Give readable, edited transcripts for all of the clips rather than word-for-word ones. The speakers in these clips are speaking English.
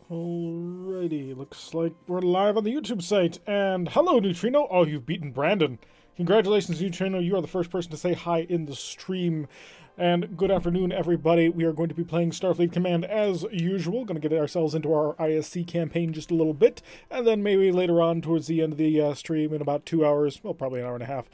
Alrighty, looks like we're live on the YouTube site. And hello, Neutrino. Oh, you've beaten Brandon. Congratulations, Neutrino. You are the first person to say hi in the stream. And good afternoon, everybody. We are going to be playing Starfleet Command as usual. Going to get ourselves into our ISC campaign just a little bit. And then maybe later on, towards the end of the stream, in about 2 hours, well, probably an hour and a half,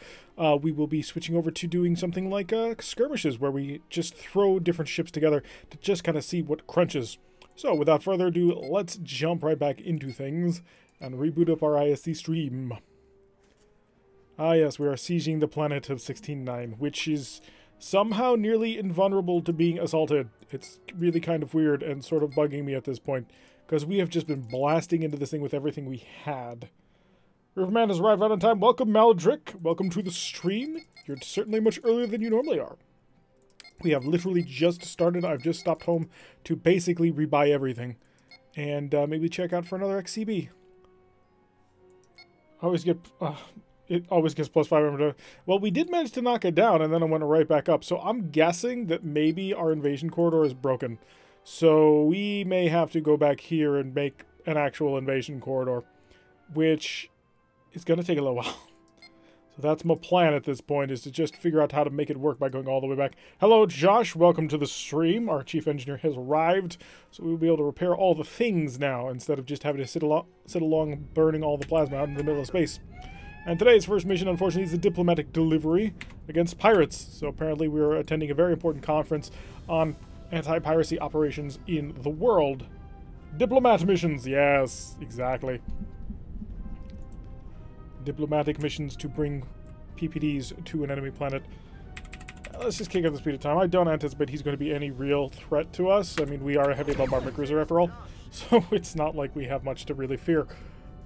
we will be switching over to doing something like skirmishes, where we just throw different ships together to just kind of see what crunches. So, without further ado, let's jump right back into things and reboot up our ISC stream. Ah yes, we are sieging the planet of 16-9, which is somehow nearly invulnerable to being assaulted. It's really kind of weird and sort of bugging me at this point, because we have just been blasting into this thing with everything we had. Riverman has arrived right on time. Welcome, Maldrick. Welcome to the stream. You're certainly much earlier than you normally are. We have literally just started. I've just stopped home to basically rebuy everything. And maybe check out for another XCB. It always gets plus 500. Well, we did manage to knock it down, and then I went right back up. So I'm guessing that maybe our invasion corridor is broken. So we may have to go back here and make an actual invasion corridor, which is going to take a little while. So that's my plan at this point, is to just figure out how to make it work by going all the way back. Hello, Josh. Welcome to the stream. Our chief engineer has arrived, so we'll be able to repair all the things now, instead of just having to sit along burning all the plasma out in the middle of space. And today's first mission, unfortunately, is a diplomatic delivery against pirates. So apparently we are attending a very important conference on anti-piracy operations in the world. Diplomat missions, yes, exactly. Diplomatic missions to bring PPDs to an enemy planet. Let's just kick up the speed of time. I don't anticipate he's going to be any real threat to us. I mean, we are a heavy bombardment cruiser after all, so it's not like we have much to really fear.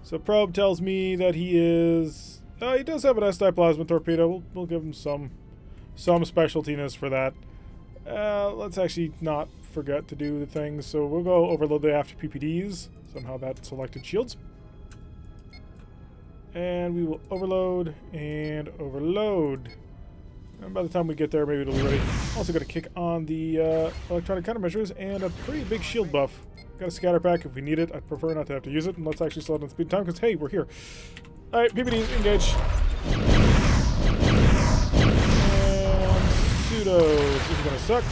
So probe tells me that he is... he does have an S-type plasma torpedo. We'll give him some specialtiness for that. Let's actually not forget to do the things. So we'll go overload the after PPDs. Somehow that selected shields. And we will overload and overload. And by the time we get there, maybe it'll be ready. Also got to kick on the electronic countermeasures and a pretty big shield buff. Got a scatter pack if we need it. I'd prefer not to have to use it. And let's actually slow down speed of time, because, hey, we're here. Alright, PPDs, engage. And pseudos. This is going to suck.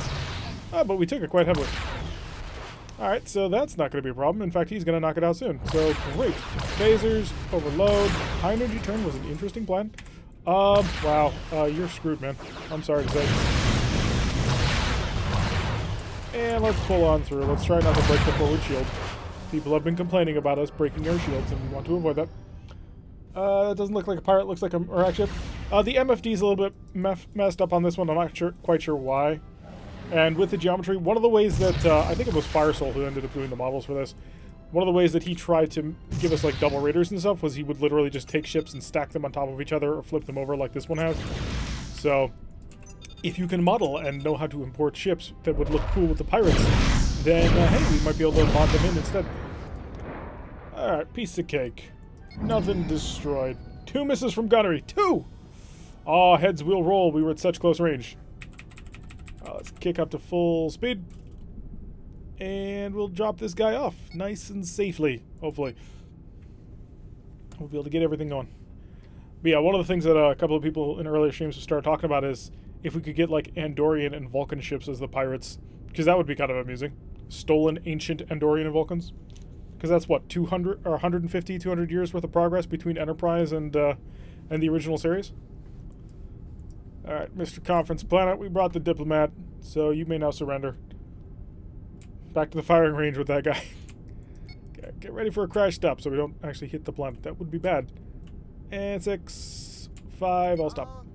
Oh, but we took it quite heavily. Alright, so that's not going to be a problem. In fact, he's going to knock it out soon. So, great. Phasers, overload. High energy turn was an interesting plan. Wow. You're screwed, man. I'm sorry to say. And let's pull on through. Let's try not to break the forward shield. People have been complaining about us breaking our shields, and we want to avoid that. It doesn't look like a pirate. It looks like a Iraq ship. The MFD is a little bit messed up on this one. I'm not quite sure why. And with the geometry, one of the ways that, I think it was Firesoul who ended up doing the models for this, one of the ways that he tried to give us, like, double raiders and stuff was he would literally just take ships and stack them on top of each other or flip them over like this one has. So, if you can model and know how to import ships that would look cool with the pirates, then, hey, we might be able to mod them in instead. Alright, piece of cake. Nothing destroyed. 2 misses from gunnery. 2! Aw, heads will roll. We were at such close range. Let's kick up to full speed. And we'll drop this guy off nice and safely, hopefully. We'll be able to get everything going. But yeah, one of the things that a couple of people in earlier streams have started talking about is if we could get, like, Andorian and Vulcan ships as the pirates. Because that would be kind of amusing. Stolen ancient Andorian and Vulcans. Because that's, what, 200 or 150, 200 years worth of progress between Enterprise and the original series? Alright, Mr. Conference Planet, we brought the diplomat, so you may now surrender. Back to the firing range with that guy. Okay, get ready for a crash stop so we don't actually hit the planet. That would be bad. And 6, 5, I'll stop.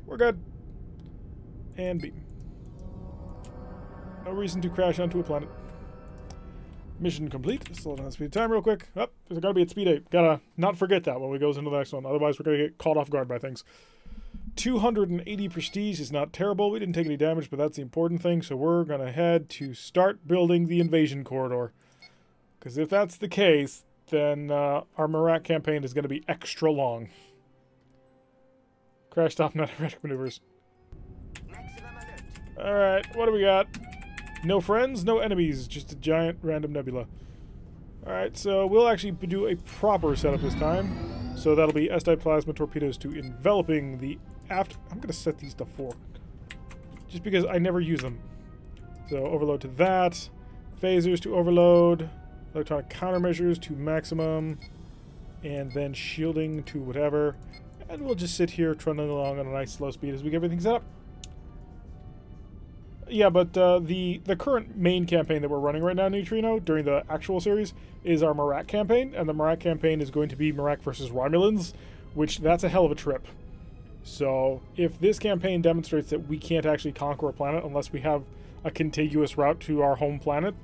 We're good. And beam. No reason to crash onto a planet. Mission complete. Slow down the speed of time real quick. Oh, there's gotta be at speed 8. Gotta not forget that when we goes into the next one. Otherwise we're gonna get caught off guard by things. 280 prestige is not terrible. We didn't take any damage, but that's the important thing. So we're going to head to start building the invasion corridor. Because if that's the case, then our Marak campaign is going to be extra long. Crash stop, not erratic maneuvers. Alright, what do we got? No friends, no enemies, just a giant random nebula. Alright, so we'll actually do a proper setup this time. So that'll be S-type plasma torpedoes to enveloping the aft... I'm going to set these to 4. Just because I never use them. So overload to that. Phasers to overload. Electronic countermeasures to maximum. And then shielding to whatever. And we'll just sit here trundling along on a nice slow speed as we get everything set up. Yeah, but the current main campaign that we're running right now, Neutrino, during the actual series, is our Merak campaign. And the Merak campaign is going to be Merak versus Romulans, which that's a hell of a trip. So if this campaign demonstrates that we can't actually conquer a planet unless we have a contiguous route to our home planet,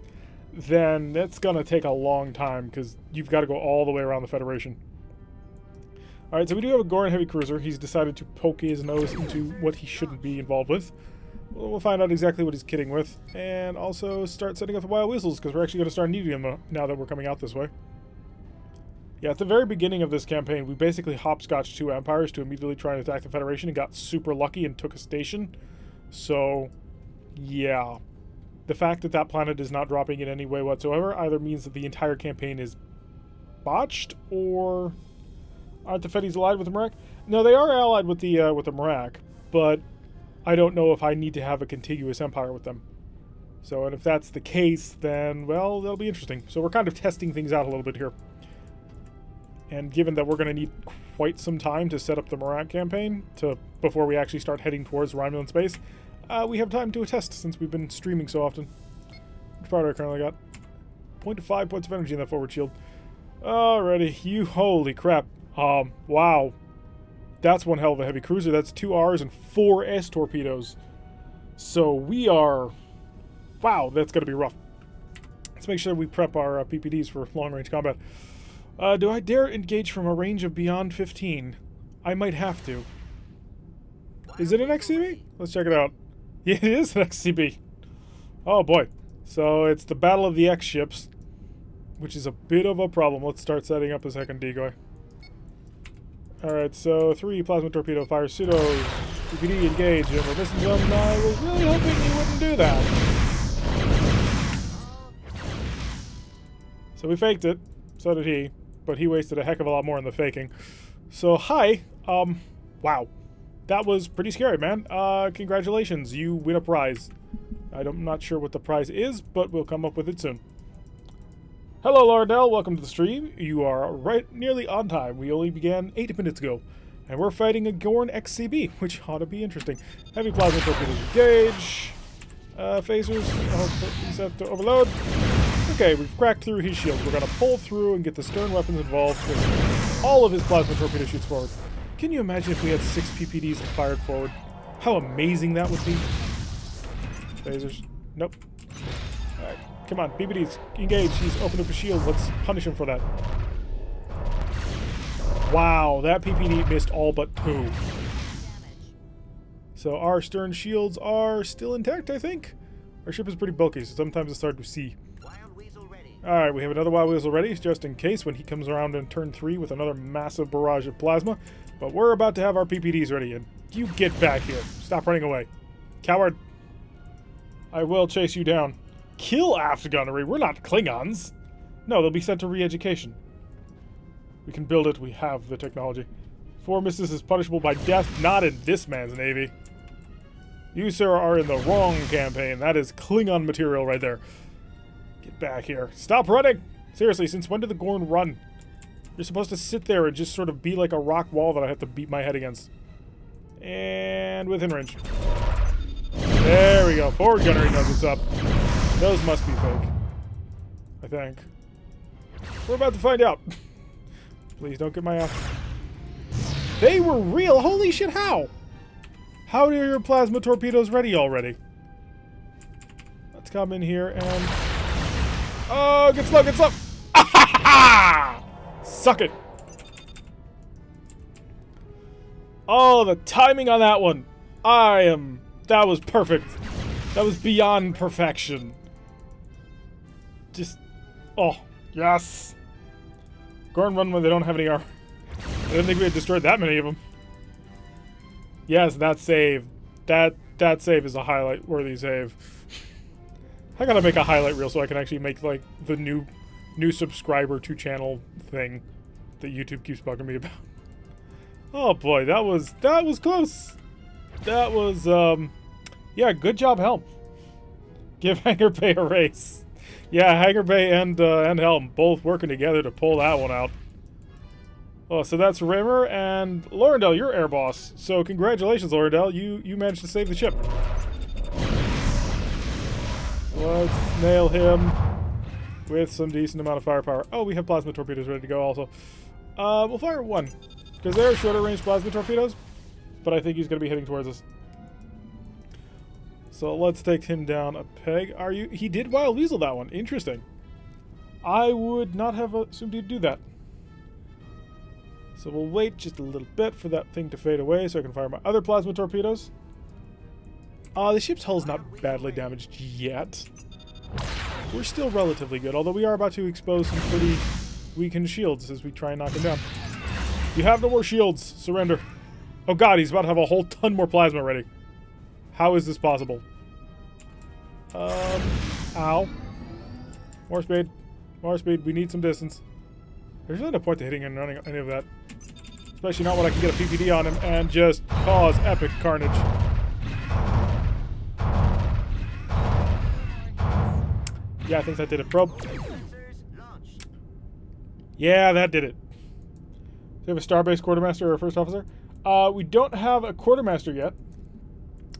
then that's going to take a long time because you've got to go all the way around the Federation. Alright, so we do have a Goran heavy cruiser. He's decided to poke his nose into what he shouldn't be involved with. We'll find out exactly what he's kidding with, and also start setting up the wild whistles, because we're actually going to start needing them now that we're coming out this way. Yeah, at the very beginning of this campaign, we basically hopscotched 2 empires to immediately try and attack the Federation and got super lucky and took a station. So, yeah. The fact that that planet is not dropping in any way whatsoever either means that the entire campaign is botched, or aren't the Feddies allied with the Merak? No, they are allied with the Merak, but I don't know if I need to have a contiguous empire with them. So, and if that's the case, then, well, that'll be interesting. So we're kind of testing things out a little bit here. And given that we're going to need quite some time to set up the Merak campaign before we actually start heading towards Romulan space, we have time to test since we've been streaming so often. Which part do I currently got? 0.5 points of energy in that forward shield. Alrighty, you holy crap. Wow. That's one hell of a heavy cruiser. That's 2 Rs and 4 S torpedoes. So we are... Wow, that's going to be rough. Let's make sure we prep our PPDs for long-range combat. Do I dare engage from a range of beyond 15? I might have to. Is it an XCB? Let's check it out. Yeah, it is an XCB. Oh boy. So it's the Battle of the X ships, which is a bit of a problem. Let's start setting up a second decoy. Alright, so 3 plasma torpedo fire pseudos. PPD engage, and we're missing some. I was really hoping you wouldn't do that. So we faked it. So did he. But he wasted a heck of a lot more in the faking. So, hi. Wow. That was pretty scary, man. Congratulations. You win a prize. I'm not sure what the prize is, but we'll come up with it soon. Hello, Lardell. Welcome to the stream. You are right nearly on time. We only began 8 minutes ago. And we're fighting a Gorn XCB, which ought to be interesting. Heavy plasma torpedoes engage. Phasers. These have to overload. Okay, we've cracked through his shield. We're going to pull through and get the stern weapons involved with all of his plasma torpedo shoots forward. Can you imagine if we had 6 PPDs fired forward? How amazing that would be. Phasers. Nope. Alright, come on, PPDs, engage. He's opened up a shield. Let's punish him for that. Wow, that PPD missed all but 2. So our stern shields are still intact, I think. Our ship is pretty bulky, so sometimes it's hard to see. Alright, we have another Wild Weasel ready, just in case when he comes around in turn 3 with another massive barrage of plasma. But we're about to have our PPDs ready, and you get back here. Stop running away. Coward. I will chase you down. Kill aft gunnery. We're not Klingons. No, they'll be sent to re-education. We can build it. We have the technology. 4 misses is punishable by death. Not in this man's navy. You, sir, are in the wrong campaign. That is Klingon material right there. Get back here. Stop running! Seriously, since when did the Gorn run? You're supposed to sit there and just sort of be like a rock wall that I have to beat my head against. And within range. There we go. Forward gunnery knows what's up. Those must be fake. I think. We're about to find out. Please don't get my ass. They were real! Holy shit, how? How are your plasma torpedoes ready already? Let's come in here and... Oh, get slow, get slow! Suck it! Oh, the timing on that one. That was perfect. That was beyond perfection. Just... Oh, yes! Gorn run when they don't have any armor. I didn't think we had destroyed that many of them. Yes, that save. That save is a highlight-worthy save. I gotta make a highlight reel so I can actually make, like, the new new subscriber to channel thing that YouTube keeps bugging me about. Oh boy, that was close. That was, yeah, good job, Helm. Give Hangar Bay a race. Yeah, Hangar Bay and Helm both working together to pull that one out. Oh, so that's Rimmer and Laurendale, you're air boss. So congratulations, Laurendale. You managed to save the ship. Let's nail him with some decent amount of firepower. Oh, we have plasma torpedoes ready to go also. We'll fire one, because they're shorter range plasma torpedoes, but I think he's going to be heading towards us. So let's take him down a peg. He did Wild Weasel that one. Interesting. I would not have assumed he'd do that. So we'll wait just a little bit for that thing to fade away so I can fire my other plasma torpedoes. The ship's hull's not badly damaged yet. We're still relatively good, although we are about to expose some pretty weakened shields as we try and knock him down. You have no more shields. Surrender. Oh god, he's about to have a whole ton more plasma ready. How is this possible? Ow. More speed. More speed. We need some distance. There's really no point to hitting and running any of that. Especially not when I can get a PPD on him and just cause epic carnage. Yeah, I think that did it. Probe. Yeah, that did it. Do we have a Starbase Quartermaster or a First Officer? We don't have a Quartermaster yet.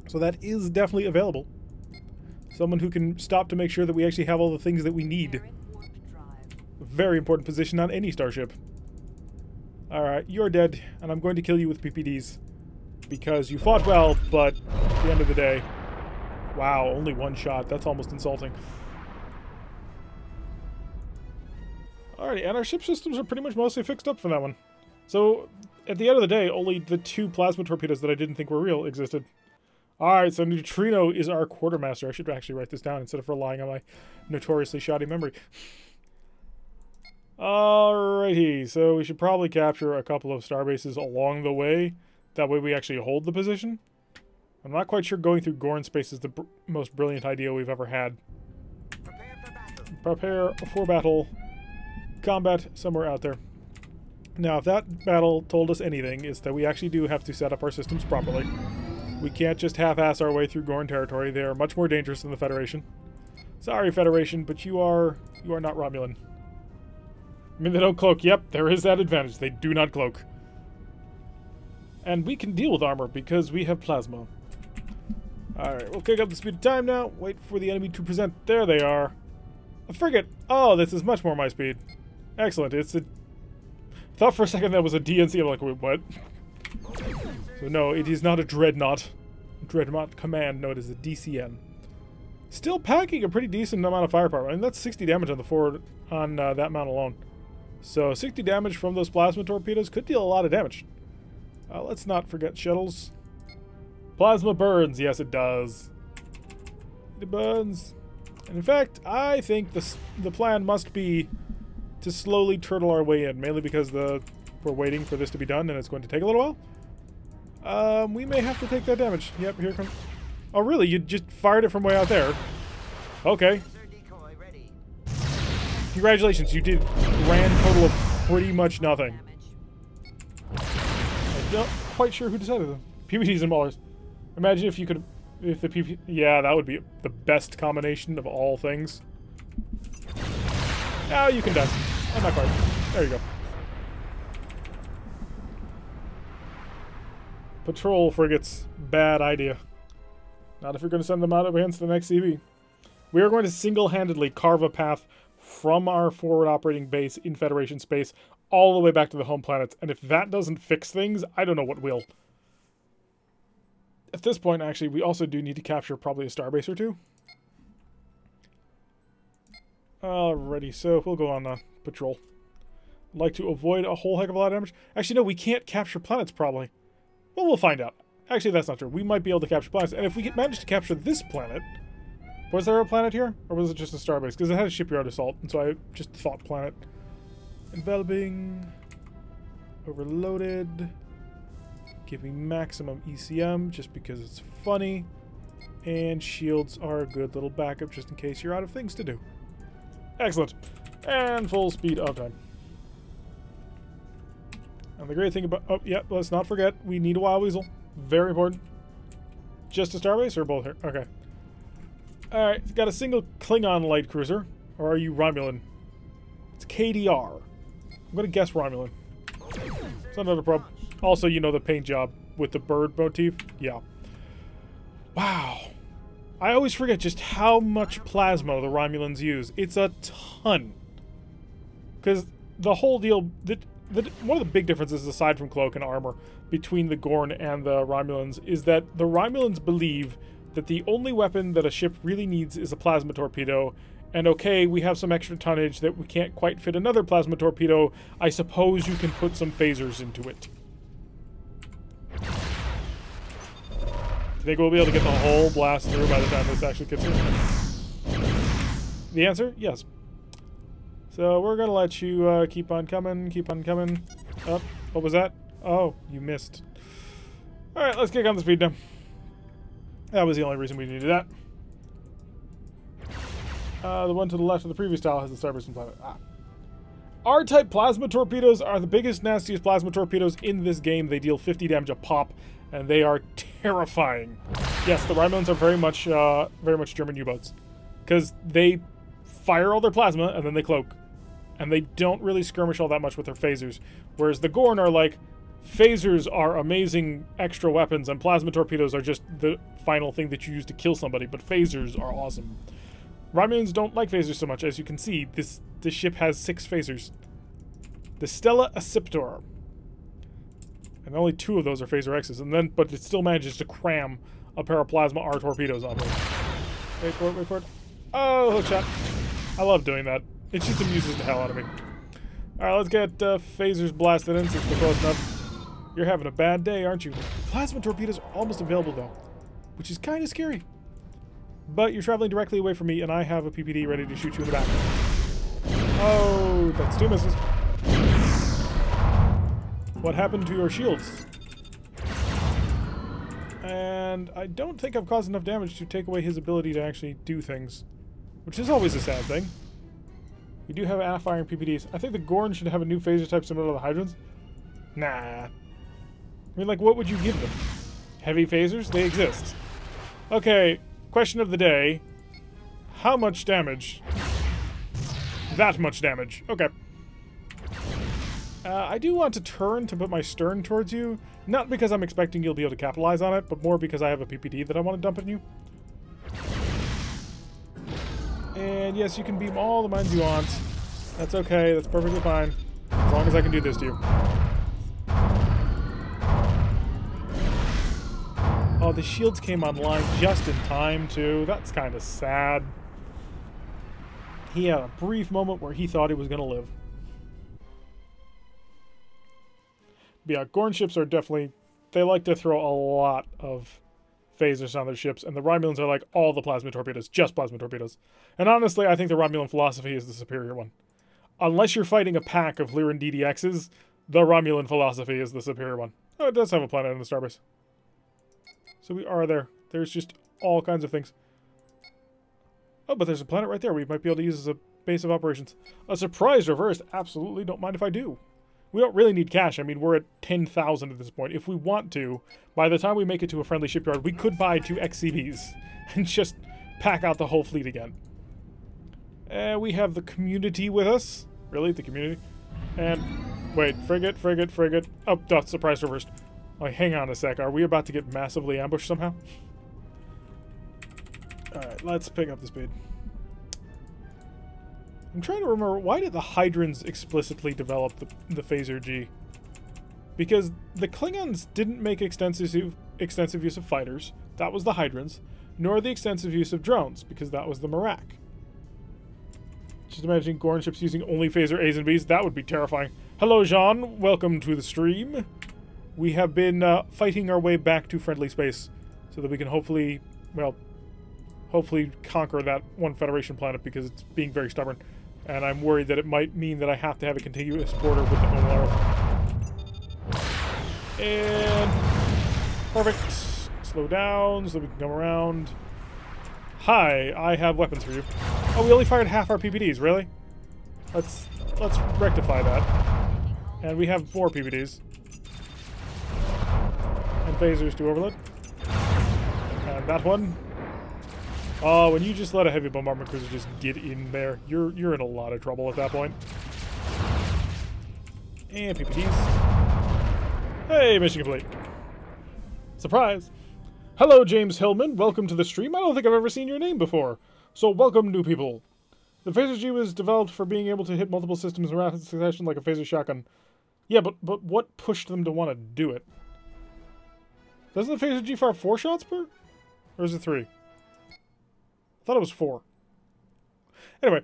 So that is definitely available. Someone who can stop to make sure that we actually have all the things that we need. A very important position on any starship. Alright, you're dead, and I'm going to kill you with PPDs. Because you fought well, but at the end of the day... Wow, only one shot. That's almost insulting. Alrighty, and our ship systems are pretty much mostly fixed up for that one. So, at the end of the day, only the 2 plasma torpedoes that I didn't think were real existed. Alright, so Neutrino is our quartermaster. I should actually write this down instead of relying on my notoriously shoddy memory. Alrighty, so we should probably capture a couple of starbases along the way. That way we actually hold the position. I'm not quite sure going through Gorn space is the most brilliant idea we've ever had. Prepare for battle. Combat somewhere out there. Now, if that battle told us anything, it's that we actually do have to set up our systems properly. We can't just half-ass our way through Gorn territory. They are much more dangerous than the Federation. Sorry, Federation, but you are not Romulan. I mean, they don't cloak. Yep, there is that advantage. They do not cloak. And we can deal with armor because we have plasma. Alright, we'll kick up the speed of time now. Wait for the enemy to present. There they are. A frigate. Oh, this is much more my speed. Excellent. It's a... thought for a second that was a DNC. I'm like, wait, what? So no, it is not a Dreadnought. Dreadnought Command. No, it is a DCN. Still packing a pretty decent amount of firepower. I mean, that's 60 damage on the forward on that mount alone. So 60 damage from those plasma torpedoes could deal a lot of damage. Let's not forget shuttles. Plasma burns. Yes, it does. It burns. And in fact, I think the plan must be to slowly turtle our way in, mainly because we're waiting for this to be done and it's going to take a little while. We may have to take that damage. Yep, here it comes. Oh, really? You just fired it from way out there? Okay. Congratulations, you did a grand total of pretty much nothing. I'm not quite sure who decided them. PPDs and Maulers. Imagine if you could... if the PP... yeah, that would be the best combination of all things. Now you can die. Oh, not quite. There you go. Patrol frigates. Bad idea. Not if you're going to send them out against the next CB. We are going to single-handedly carve a path from our forward operating base in Federation space all the way back to the home planets. And if that doesn't fix things, I don't know what will. At this point, actually, we also do need to capture probably a starbase or two. Alrighty, so we'll go on patrol. I'd like to avoid a whole heck of a lot of damage. Actually, no, we can't capture planets, probably. Well, we'll find out. Actually, that's not true. We might be able to capture planets. And if we manage to capture this planet... was there a planet here? Or was it just a starbase? Because it had a shipyard assault, and so I just thought planet. Enveloping. Overloaded. Give me maximum ECM, just because it's funny. And shields are a good little backup, just in case you're out of things to do. Excellent. And full speed of time. And the great thing about... Oh, yeah, let's not forget, we need a Wild Weasel. Very important. Just a starbase or both here? Okay. Alright, got a single Klingon light cruiser. Or are you Romulan? It's KDR. I'm gonna guess Romulan. It's not a problem. Also, you know the paint job with the bird motif? Yeah. Wow. I always forget just how much plasma the Romulans use. It's a ton. Because the whole deal... one of the big differences, aside from cloak and armor, between the Gorn and the Romulans is that the Romulans believe that the only weapon that a ship really needs is a plasma torpedo. And okay, we have some extra tonnage that we can't quite fit another plasma torpedo. I suppose you can put some phasers into it. Do you think we'll be able to get the whole blast through by the time this actually gets here? The answer? Yes. So we're gonna let you keep on coming, keep on coming. Up. What was that? Oh, you missed. Alright, let's kick on the speed now. That was the only reason we needed that. The one to the left of the previous tile has the starburst and planet. Ah. R-type plasma torpedoes are the biggest, nastiest plasma torpedoes in this game. They deal 50 damage a pop, and they are terrifying. Yes, the Romulans are very much German U-boats. Because they fire all their plasma, and then they cloak. And they don't really skirmish all that much with their phasers. Whereas the Gorn are like, phasers are amazing extra weapons, and plasma torpedoes are just the final thing that you use to kill somebody, but phasers are awesome. Romulans don't like phasers so much. As you can see, this ship has 6 phasers. The Stella Aciptor. And only 2 of those are phaser X's, but it still manages to cram a pair of plasma R torpedoes on it. Wait for it, wait for it. Oh, hookshot. I love doing that. It just amuses the hell out of me. Alright, let's get phasers blasted in since we're close enough. You're having a bad day, aren't you? Plasma torpedoes are almost available, though, which is kind of scary. But you're traveling directly away from me, and I have a PPD ready to shoot you in the back. Oh, that's 2 misses. What happened to your shields? And I don't think I've caused enough damage to take away his ability to actually do things, which is always a sad thing. We do have firing PPDs. I think the Gorn should have a new phaser type similar to the Hydrons. Nah. I mean, like, what would you give them? Heavy phasers? They exist. Okay, question of the day. How much damage? That much damage. Okay. I do want to turn to put my stern towards you. Not because I'm expecting you'll be able to capitalize on it, but more because I have a PPD that I want to dump on you. And yes, you can beam all the mines you want. That's okay, that's perfectly fine. As long as I can do this to you. Oh, the shields came online just in time, too. That's kind of sad. He had a brief moment where he thought he was going to live. But yeah, Gorn ships are definitely... They like to throw a lot of phasers on their ships, and the Romulans are like all the plasma torpedoes, just plasma torpedoes. And honestly, I think the Romulan philosophy is the superior one. Unless you're fighting a pack of Lyran DDXs, the Romulan philosophy is the superior one. Oh, it does have a planet in the starbase. So we are there. There's just all kinds of things. Oh, but there's a planet right there we might be able to use as a base of operations. A surprise reversed? Absolutely, don't mind if I do. We don't really need cash. I mean, we're at 10,000 at this point. If we want to, by the time we make it to a friendly shipyard, we could buy 2 XCVs and just pack out the whole fleet again. We have the community with us. Really? The community? And, wait, frigate. Oh, that's surprise reversed. Oh, hang on a sec. Are we about to get massively ambushed somehow? Alright, let's pick up the speed. I'm trying to remember, why did the Hydrons explicitly develop the Phaser G? Because the Klingons didn't make extensive use of fighters, that was the Hydrons, nor the extensive use of drones, because that was the Marak. Just imagine Gorn ships using only Phaser A's and B's, that would be terrifying. Hello, Jean, welcome to the stream. We have been fighting our way back to friendly space, so that we can hopefully, well, hopefully conquer that one Federation planet, because it's being very stubborn. And I'm worried that it might mean that I have to have a contiguous border with the home Earth. And... perfect. Slow down so we can come around. Hi, I have weapons for you. Oh, we only fired half our PPDs, really? Let's rectify that. And we have more PPDs. And phasers to overload. And that one. Oh, when you just let a heavy bombardment cruiser just get in there, you're in a lot of trouble at that point. And PPDs. Hey, mission complete. Surprise! Hello, James Hillman. Welcome to the stream. I don't think I've ever seen your name before. So welcome, new people. The Phaser G was developed for being able to hit multiple systems in rapid succession like a phaser shotgun. Yeah, but what pushed them to want to do it? Doesn't the Phaser G fire 4 shots per? Or is it 3? I thought it was 4. Anyway,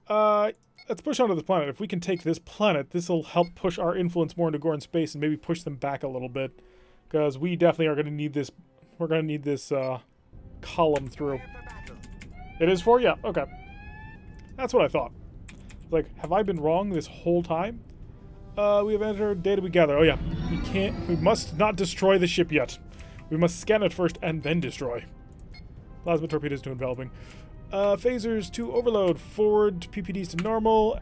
let's push onto the planet. If we can take this planet, this will help push our influence more into Gorn space and maybe push them back a little bit. Because we definitely are going to need this. We're going to need this column through. It is 4? Yeah, okay. That's what I thought. Like, have I been wrong this whole time? We have entered data we gather. Oh yeah, we must not destroy the ship yet. We must scan it first and then destroy. Plasma torpedoes to enveloping. Phasers to overload. Forward PPDs to normal.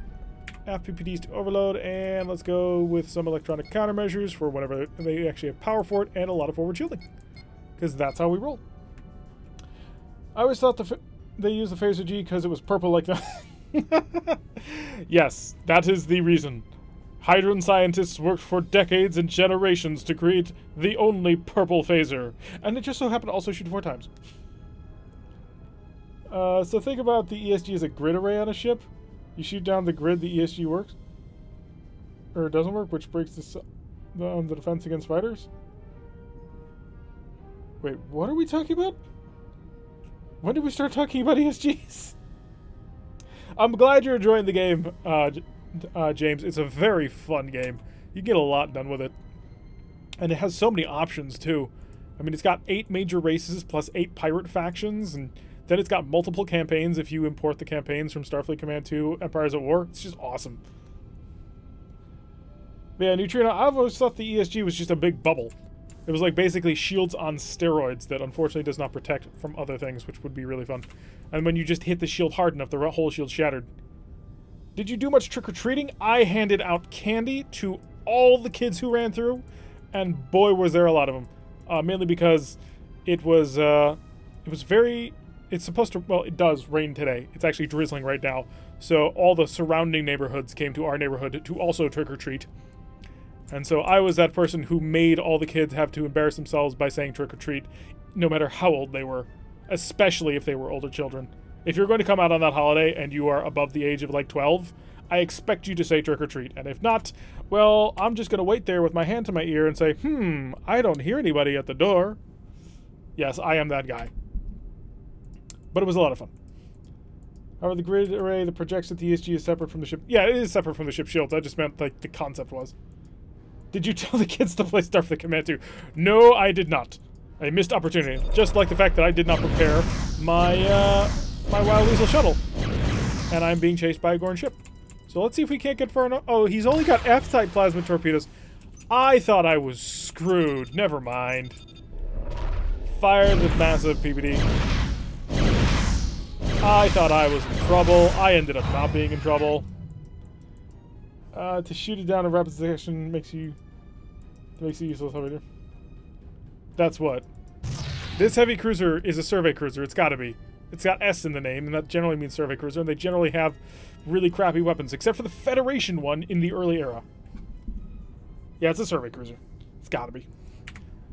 Aft PPDs to overload. And let's go with some electronic countermeasures for whenever they actually have power for it and a lot of forward shielding. Because that's how we roll. I always thought they used the Phaser G because it was purple like that. Yes, that is the reason. Hydron scientists worked for decades and generations to create the only purple phaser. And it just so happened to also shoot 4 times. So think about the ESG as a grid array on a ship. You shoot down the grid, the ESG works. Or it doesn't work, which breaks the defense against fighters. Wait, what are we talking about? When did we start talking about ESGs? I'm glad you're enjoying the game, James. It's a very fun game. You get a lot done with it. And it has so many options, too. I mean, it's got 8 major races plus 8 pirate factions, and then it's got multiple campaigns if you import the campaigns from Starfleet Command 2, Empires at War. It's just awesome. But yeah, Neutrino, I've always thought the ESG was just a big bubble. It was like basically shields on steroids that unfortunately does not protect from other things, which would be really fun. And when you just hit the shield hard enough, the whole shield shattered. Did you do much trick-or-treating? I handed out candy to all the kids who ran through, and boy was there a lot of them. Mainly because it was very... It's supposed to... Well, it does rain today. It's actually drizzling right now. So all the surrounding neighborhoods came to our neighborhood to also trick-or-treat. And so I was that person who made all the kids have to embarrass themselves by saying trick-or-treat, no matter how old they were. Especially if they were older children. If you're going to come out on that holiday and you are above the age of like 12, I expect you to say trick-or-treat. And if not, well, I'm just going to wait there with my hand to my ear and say, I don't hear anybody at the door. Yes, I am that guy. But it was a lot of fun. However, the grid array that projects at the ESG is separate from the ship. Yeah, it is separate from the ship shields. I just meant, like, the concept was. Did you tell the kids to play Starfleet Command 2? No, I did not. A missed opportunity. Just like the fact that I did not prepare my, my Wild Weasel shuttle. And I'm being chased by a Gorn ship. So let's see if we can't get far enough. Oh, he's only got F-type plasma torpedoes. I thought I was screwed. Never mind. Fire the massive PPD. I thought I was in trouble. I ended up not being in trouble. To shoot it down in rapid succession makes you useless over here. That's what. This heavy cruiser is a survey cruiser. It's got to be. It's got S in the name, and that generally means survey cruiser, and they generally have really crappy weapons, except for the Federation one in the early era. Yeah, it's a survey cruiser. It's got to be.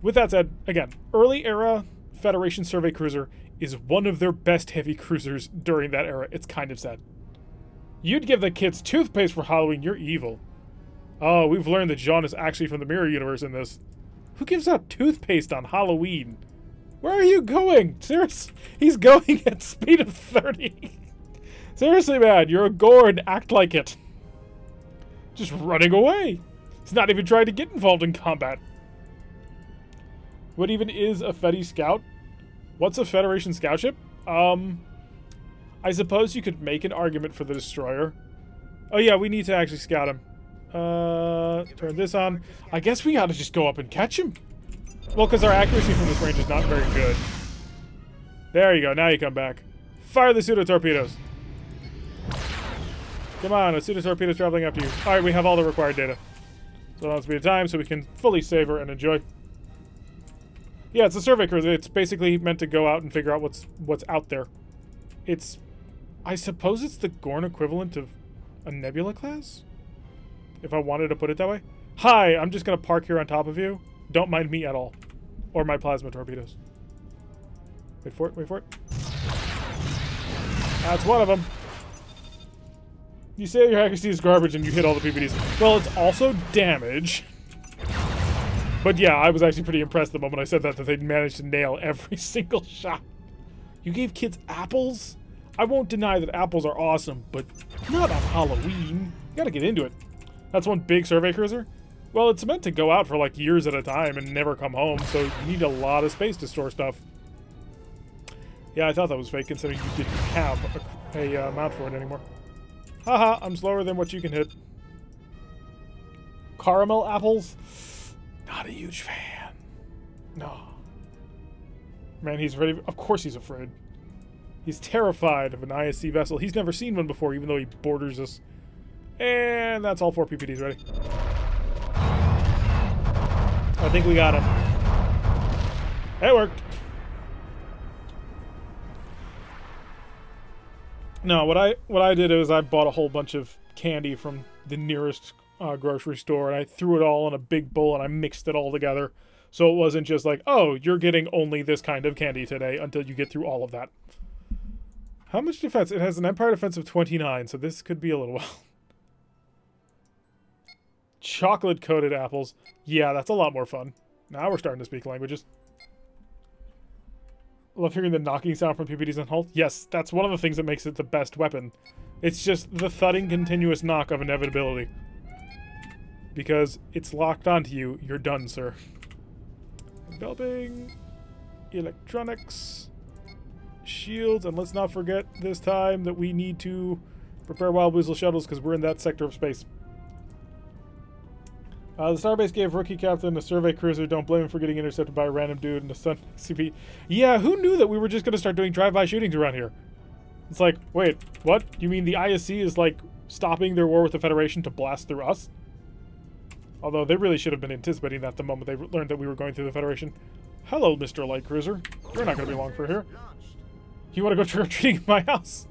With that said, again, early era Federation survey cruiser is one of their best heavy cruisers during that era. It's kind of sad. You'd give the kids toothpaste for Halloween. You're evil. Oh, we've learned that Jean is actually from the Mirror Universe in this. Who gives out toothpaste on Halloween? Where are you going? Seriously, he's going at speed of 30. Seriously, man, you're a Gorn. Act like it. Just running away. He's not even trying to get involved in combat. What even is a Fedi scout? What's a Federation scout ship? I suppose you could make an argument for the destroyer. Oh yeah, we need to actually scout him. Turn this on. I guess we gotta just go up and catch him. Well, because our accuracy from this range is not very good. There you go, now you come back. Fire the pseudo torpedoes. Come on, a pseudo-torpedo's traveling after you. Alright, we have all the required data. So now it's be time so we can fully savor and enjoy. Yeah, it's a survey cruiser. It's basically meant to go out and figure out what's out there. It's... I suppose it's the Gorn equivalent of a Nebula class? If I wanted to put it that way. Hi, I'm just going to park here on top of you. Don't mind me at all. Or my plasma torpedoes. Wait for it, wait for it. That's one of them. You say your accuracy is garbage and you hit all the PPDs. Well, it's also damage. But yeah, I was actually pretty impressed the moment I said that they'd managed to nail every single shot. You gave kids apples? I won't deny that apples are awesome, but not on Halloween. You gotta get into it. That's one big survey cruiser? Well, it's meant to go out for like years at a time and never come home, so you need a lot of space to store stuff. Yeah, I thought that was fake, considering you didn't have a mount for it anymore. Haha, I'm slower than what you can hit. Caramel apples? Not a huge fan. No. Man, he's ready. Of course he's afraid. He's terrified of an ISC vessel. He's never seen one before, even though he borders us. And that's all 4 PPDs ready. I think we got him. It worked. No, what I did is I bought a whole bunch of candy from the nearest grocery store, and I threw it all in a big bowl, and I mixed it all together. So it wasn't just like, oh, you're getting only this kind of candy today until you get through all of that. How much defense? It has an Empire defense of 29, so this could be a little while. Chocolate-coated apples. Yeah, that's a lot more fun. Now we're starting to speak languages. Love hearing the knocking sound from PPDs on hull. Yes, that's one of the things that makes it the best weapon. It's just the thudding continuous knock of inevitability. Because it's locked onto you, you're done, sir. Developing electronics, shields, and let's not forget this time that we need to prepare Wild Weasel shuttles because we're in that sector of space. The Starbase gave rookie captain a survey cruiser. Don't blame him for getting intercepted by a random dude in the Sun CP. Yeah, who knew that we were just going to start doing drive-by shootings around here? It's like, wait, what? You mean the ISC is, like, stopping their war with the Federation to blast through us? Although they really should have been anticipating that the moment they learned that we were going through the Federation. Hello, Mr. Light Cruiser. You're not going to be long for here. You want to go trick-or-treating in my house?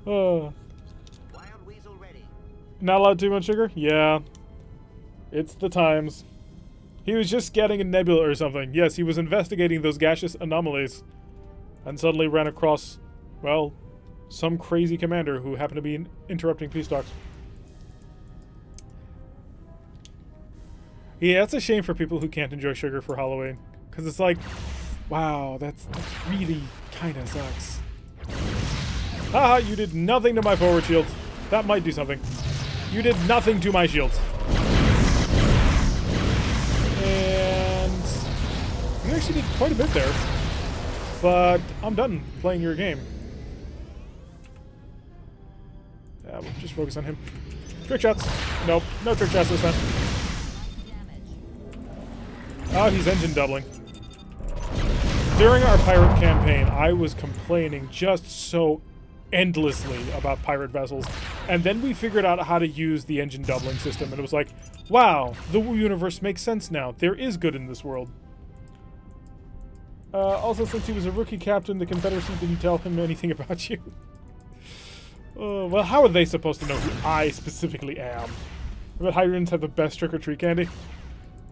Not allowed too much sugar? Yeah. It's the times. He was just getting a nebula or something. Yes, he was investigating those gaseous anomalies. And suddenly ran across, well, some crazy commander who happened to be interrupting peace talks. Yeah, it's a shame for people who can't enjoy sugar for Halloween. Because it's like, wow, that's really kind of sucks. Haha, you did nothing to my forward shields. That might do something. You did nothing to my shields. And you actually did quite a bit there. But I'm done playing your game. Yeah, we'll just focus on him. Trick shots. Nope, no trick shots this time. Oh, he's engine doubling. During our pirate campaign, I was complaining just so endlessly about pirate vessels. And then we figured out how to use the engine doubling system, and it was like, wow, the universe makes sense now. There is good in this world. Also, since he was a rookie captain, the Confederacy didn't tell him anything about you. Well, how are they supposed to know who I specifically am? I bet Hydrons have the best trick-or-treat candy.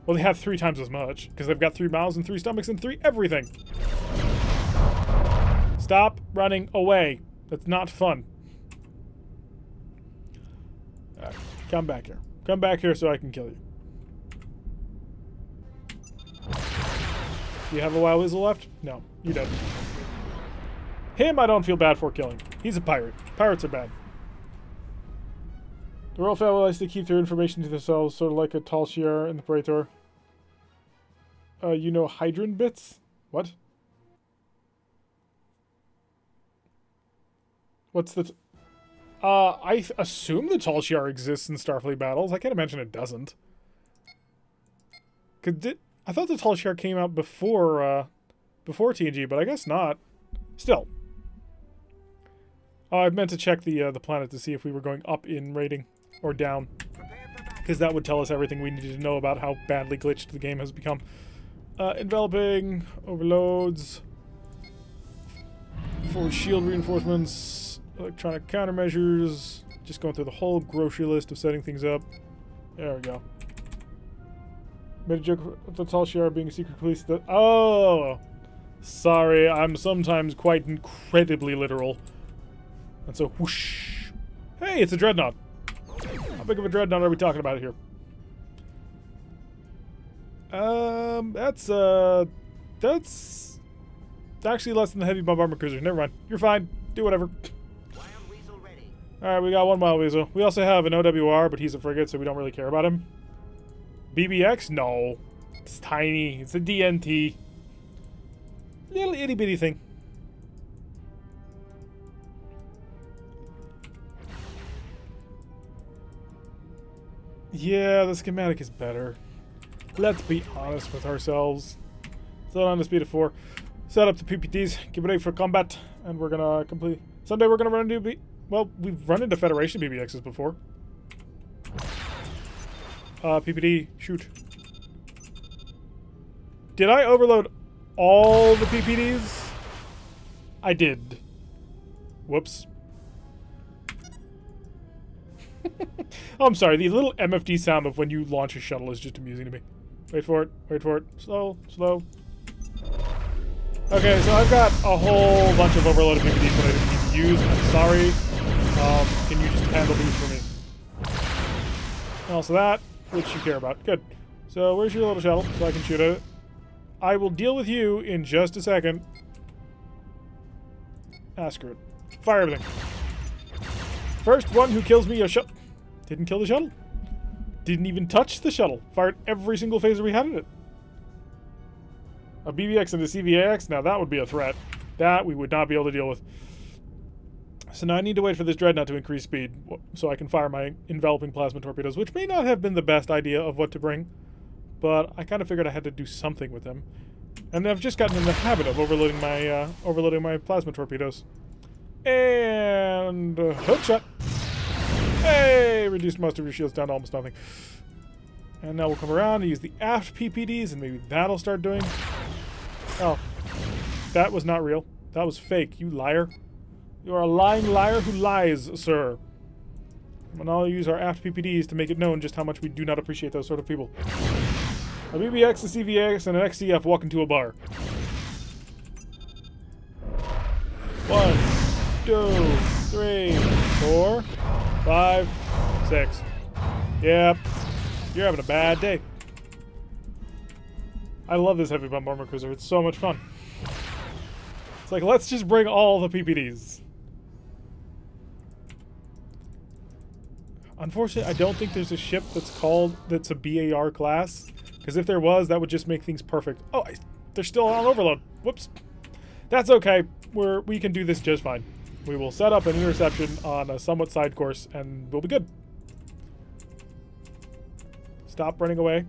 Well, they have 3 times as much, because they've got 3 mouths and 3 stomachs and 3 everything. Stop running away. That's not fun. Alright, come back here. Come back here so I can kill you. Do you have a Wild Weasel left? No, you don't. Him I don't feel bad for killing. He's a pirate. Pirates are bad. The royal family likes to keep their information to themselves, sort of like a Tal Shiar and the Praetor. You know Hydron bits? What? What's the... I assume the Tal Shiar exists in Starfleet battles. I can't imagine it doesn't. I thought the Tal Shiar came out before TNG, but I guess not. Still. Oh, I meant to check the planet to see if we were going up in rating or down, because that would tell us everything we needed to know about how badly glitched the game has become. Enveloping, overloads, forward shield reinforcements, electronic countermeasures, just going through the whole grocery list of setting things up. There we go. Made a joke of the tall Shiara being a secret police. Oh! Sorry, I'm sometimes quite incredibly literal. And so, whoosh. Hey, it's a dreadnought. How big of a dreadnought are we talking about here? That's actually less than the heavy bombardment cruiser. Never mind. You're fine. Do whatever. Alright, we got one Wild Weasel. We also have an OWR, but he's a frigate, so we don't really care about him. BBX? No. It's tiny. It's a DNT. Little itty bitty thing. Yeah, the schematic is better. Let's be honest with ourselves. Set on the speed of 4. Set up the PPTs. Get ready for combat. And we're gonna complete... Someday we're gonna run into... Well, we've run into Federation BBXs before. PPD, shoot. Did I overload all the PPDs? I did. Whoops. I'm sorry, the little MFD sound of when you launch a shuttle is just amusing to me. Wait for it, wait for it. Slow, slow. Okay, so I've got a whole bunch of overloaded PPDs that I didn't need to use. I'm sorry. Can you just handle these for me? And also that, which you care about. Good. So where's your little shuttle so I can shoot at it? I will deal with you in just a second. Ah, screw it. Fire everything. First one who kills me a shuttle. Didn't kill the shuttle. Didn't even touch the shuttle. Fired every single phaser we had in it. A BBX and a CVAX? Now that would be a threat. That we would not be able to deal with. So now I need to wait for this dreadnought to increase speed so I can fire my enveloping plasma torpedoes, which may not have been the best idea of what to bring, but I kind of figured I had to do something with them. And I've just gotten in the habit of overloading my plasma torpedoes. And hookshot. Hey, reduced most of your shields down to almost nothing. And now we'll come around and use the aft PPDs, and maybe that'll start doing. Oh, that was not real. That was fake. You liar. You are a lying liar who lies, sir. And I'll use our aft PPDs to make it known just how much we do not appreciate those sort of people. A BBX, a CVX, and an XCF walk into a bar. 1, 2, 3, 4, 5, 6. Yep. You're having a bad day. I love this heavy bombardment cruiser. It's so much fun. It's like, let's just bring all the PPDs. Unfortunately, I don't think there's a ship that's a BAR class. Because if there was, that would just make things perfect. Oh, they're still on overload. Whoops. That's okay. We can do this just fine. We will set up an interception on a somewhat side course, and we'll be good. Stop running away.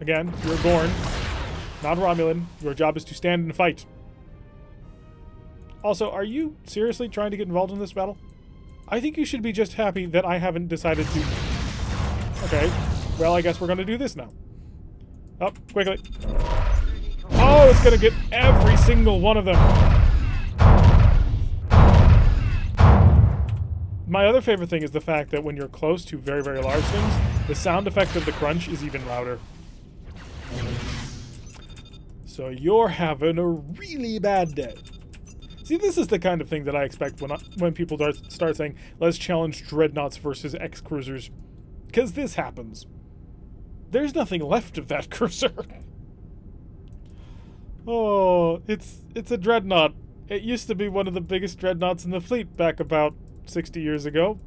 Again, you're Gorn, not Romulan. Your job is to stand and fight. Also, are you seriously trying to get involved in this battle? I think you should be just happy that I haven't decided to... Okay, well, I guess we're going to do this now. Up, quickly. Oh, it's going to get every single one of them. My other favorite thing is the fact that when you're close to very, very large things, the sound effect of the crunch is even louder. So you're having a really bad day. See, this is the kind of thing that I expect when people start saying, let's challenge dreadnoughts versus X-cruisers. Because this happens. There's nothing left of that cruiser. Oh, it's a dreadnought. It used to be one of the biggest dreadnoughts in the fleet back about 60 years ago.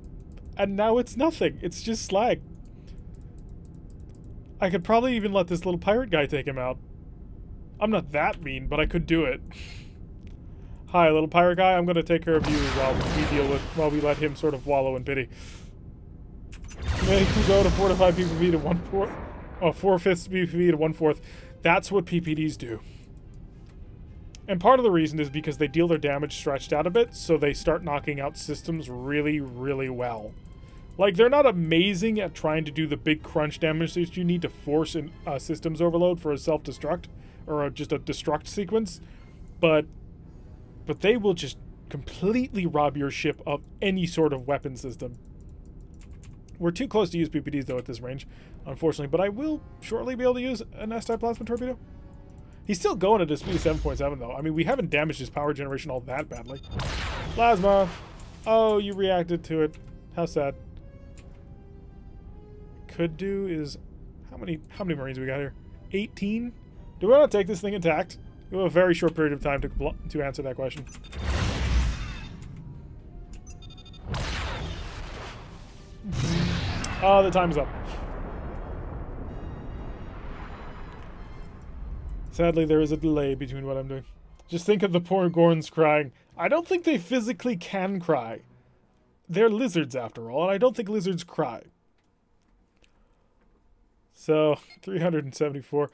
And now it's nothing. It's just slag. I could probably even let this little pirate guy take him out. I'm not that mean, but I could do it. Hi, little pirate guy. I'm going to take care of you while we let him sort of wallow in pity. Make him go to 4 to 5 PPV to 1/4. Oh, 4/5 PPV to 1/4. That's what PPDs do. And part of the reason is because they deal their damage stretched out a bit, so they start knocking out systems really, really well. Like, they're not amazing at trying to do the big crunch damage that you need to force a systems overload for a self-destruct, or just a destruct sequence, but they will just completely rob your ship of any sort of weapon system. We're too close to use PPDs, though, at this range, unfortunately, but I will shortly be able to use an S-type plasma torpedo. He's still going at a speed of 7.7, though. I mean, we haven't damaged his power generation all that badly. Plasma! Oh, you reacted to it. How sad. Could do is... How many Marines we got here? 18? Do we want to take this thing intact? We have a very short period of time to answer that question. Oh, the time's up. Sadly, there is a delay between what I'm doing. Just think of the poor Gorns crying. I don't think they physically can cry. They're lizards, after all, and I don't think lizards cry. So, 374.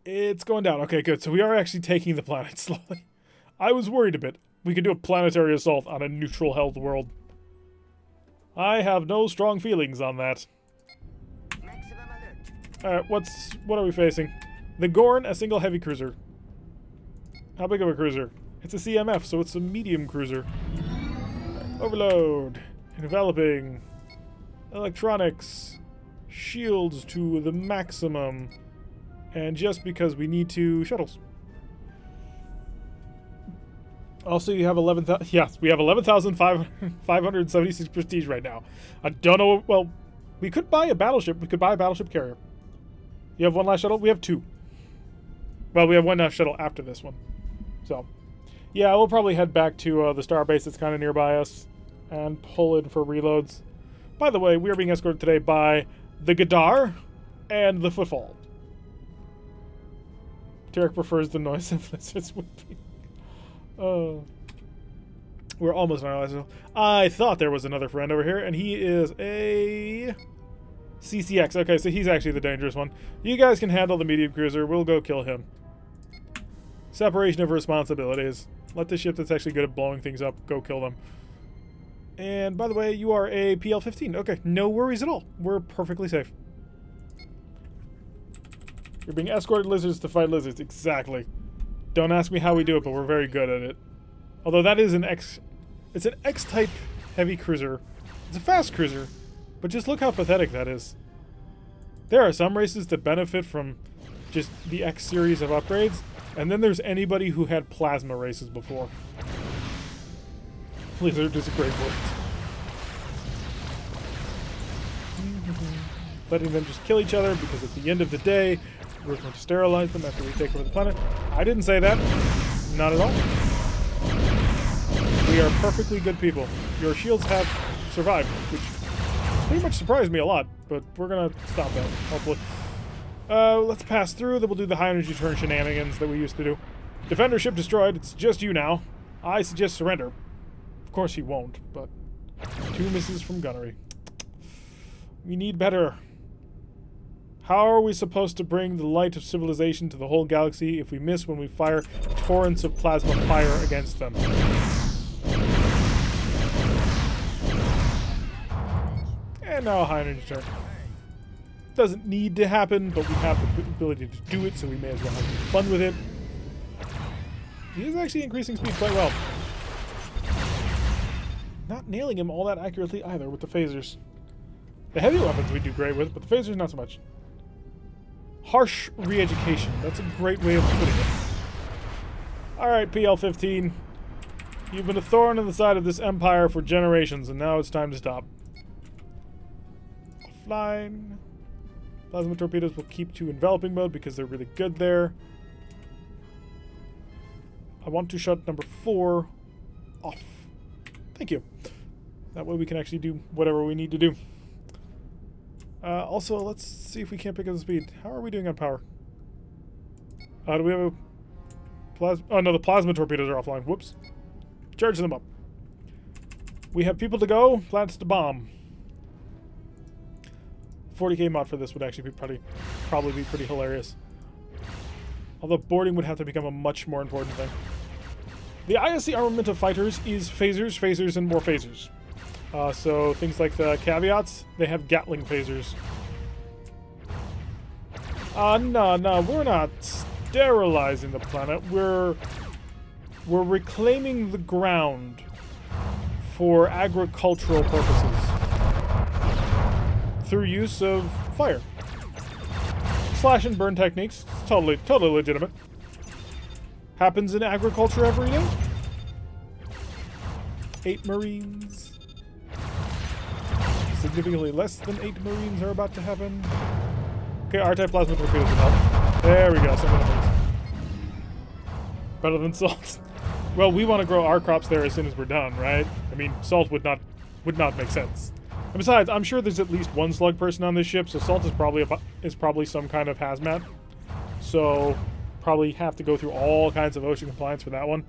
It's going down. Okay, good. So we are actually taking the planet slowly. I was worried a bit. We could do a planetary assault on a neutral-held world. I have no strong feelings on that. Alright, what are we facing? The Gorn, a single heavy cruiser. How big of a cruiser? It's a CMF, so it's a medium cruiser. Overload. Enveloping. Electronics. Shields to the maximum. And just because we need to, shuttles. Also, you have 11,000. Yes, we have 11,576 prestige right now. I don't know. Well, we could buy a battleship. We could buy a battleship carrier. You have one last shuttle? We have two. Well, we have one last shuttle after this one. So, yeah, we'll probably head back to the starbase that's kind of nearby us and pull in for reloads. By the way, we are being escorted today by the Gadar and the Footfall. Tarek prefers the noise of lizards whipping. We're almost on our last. I thought there was another friend over here, and he is a CCX. Okay, so he's actually the dangerous one. You guys can handle the medium cruiser. We'll go kill him. Separation of responsibilities. Let the ship that's actually good at blowing things up go kill them. And by the way, you are a PL-15. Okay, no worries at all. We're perfectly safe. You're being escorted lizards to fight lizards. Exactly. Don't ask me how we do it, but we're very good at it. Although that is an X... It's an X-type heavy cruiser. It's a fast cruiser. But just look how pathetic that is. There are some races that benefit from just the X series of upgrades. And then there's anybody who had plasma races before. Lizard is a great word. Letting them just kill each other because at the end of the day, we're going to sterilize them after we take over the planet. I didn't say that. Not at all. We are perfectly good people. Your shields have survived, which pretty much surprised me a lot, but we're going to stop that, hopefully. Let's pass through, then we'll do the high energy turn shenanigans that we used to do. Defender ship destroyed. It's just you now. I suggest surrender. Of course he won't, but 2 misses from gunnery. We need better. How are we supposed to bring the light of civilization to the whole galaxy if we miss when we fire torrents of plasma fire against them? And now a high energy turn. Doesn't need to happen, but we have the ability to do it, so we may as well have some fun with it. He is actually increasing speed quite well. Not nailing him all that accurately either with the phasers. The heavy weapons we do great with, but the phasers not so much. Harsh re-education. That's a great way of putting it. Alright, PL-15. You've been a thorn in the side of this empire for generations, and now it's time to stop. Offline. Plasma torpedoes will keep to enveloping mode because they're really good there. I want to shut number 4 off. Thank you. That way we can actually do whatever we need to do. Also, let's see if we can't pick up the speed. How are we doing on power? Do we have a plasma? Oh, no, the plasma torpedoes are offline. Whoops. Charge them up. We have people to go, planets to bomb. 40k mod for this would actually be probably be pretty hilarious. Although boarding would have to become a much more important thing. The ISC armament of fighters is phasers, phasers, and more phasers. So things like the caveats, they have Gatling phasers. No, we're not sterilizing the planet. We're reclaiming the ground for agricultural purposes through use of fire. Slash and burn techniques. It's totally legitimate. Happens in agriculture every day. 8 Marines. Significantly less than 8 Marines are about to happen. Okay, R-type plasma torpedoes will help. There we go, some of them. Better than salt. Well, we want to grow our crops there as soon as we're done, right? I mean, salt would not make sense. And besides, I'm sure there's at least one slug person on this ship, so salt is probably some kind of hazmat. So probably have to go through all kinds of ocean compliance for that one.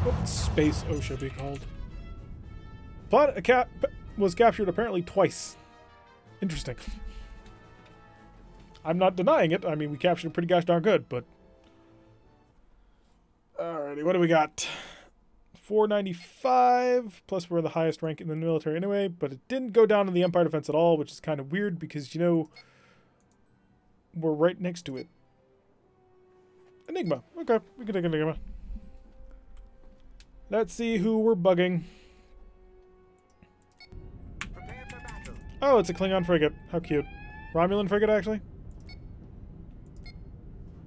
What would space OSHA be called? Planet was captured apparently twice. Interesting. I'm not denying it. I mean, we captured it pretty gosh darn good, but... Alrighty, what do we got? 495, plus we're the highest rank in the military anyway, but it didn't go down in the Empire Defense at all, which is kind of weird because, you know, we're right next to it. Enigma. Okay, we can take Enigma. Let's see who we're bugging. Oh, it's a Klingon frigate. How cute. Romulan frigate, actually?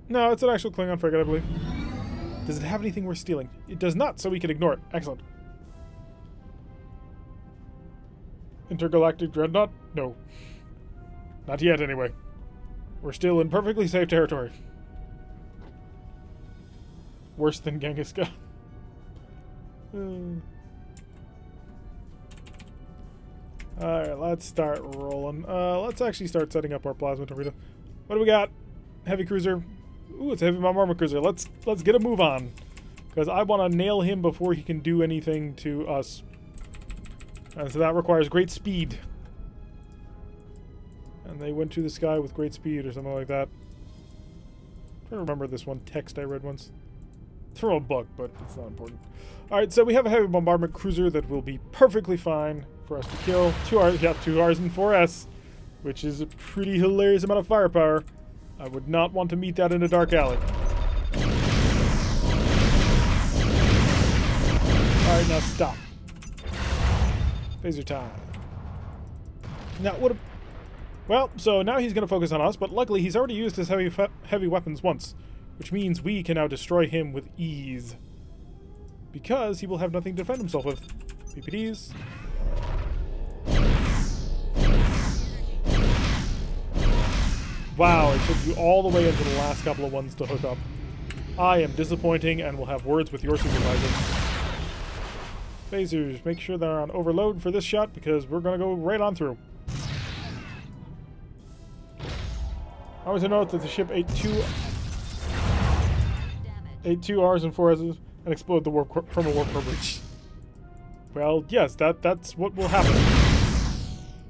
No, it's an actual Klingon frigate, I believe. Does it have anything worth stealing? It does not, so we can ignore it. Excellent. Intergalactic Dreadnought? No. Not yet, anyway. We're still in perfectly safe territory. Worse than Genghis Khan. Alright, let's start rolling. Let's actually start setting up our plasma torpedo. What do we got? Heavy cruiser. Ooh, it's a heavy bombardment cruiser. Let's get a move on. Because I want to nail him before he can do anything to us. And so that requires great speed. And they went to the sky with great speed or something like that. I'm trying to remember this one text I read once. It's from a book, but it's not important. Alright, so we have a heavy bombardment cruiser that will be perfectly fine for us to kill. 2 Rs and 4S, which is a pretty hilarious amount of firepower. I would not want to meet that in a dark alley. Alright, now stop. Phaser time. Now, what... Well, so now he's going to focus on us, but luckily he's already used his heavy weapons once, which means we can now destroy him with ease. Because he will have nothing to defend himself with. PPDs. Wow, it took you all the way into the last couple of ones to hook up. I am disappointing and will have words with your supervisor. Phasers, make sure they're on overload for this shot because we're going to go right on through. I want to note that the ship ate two Rs and 4 S's and exploded from a warp core breach. Well, yes, that's what will happen.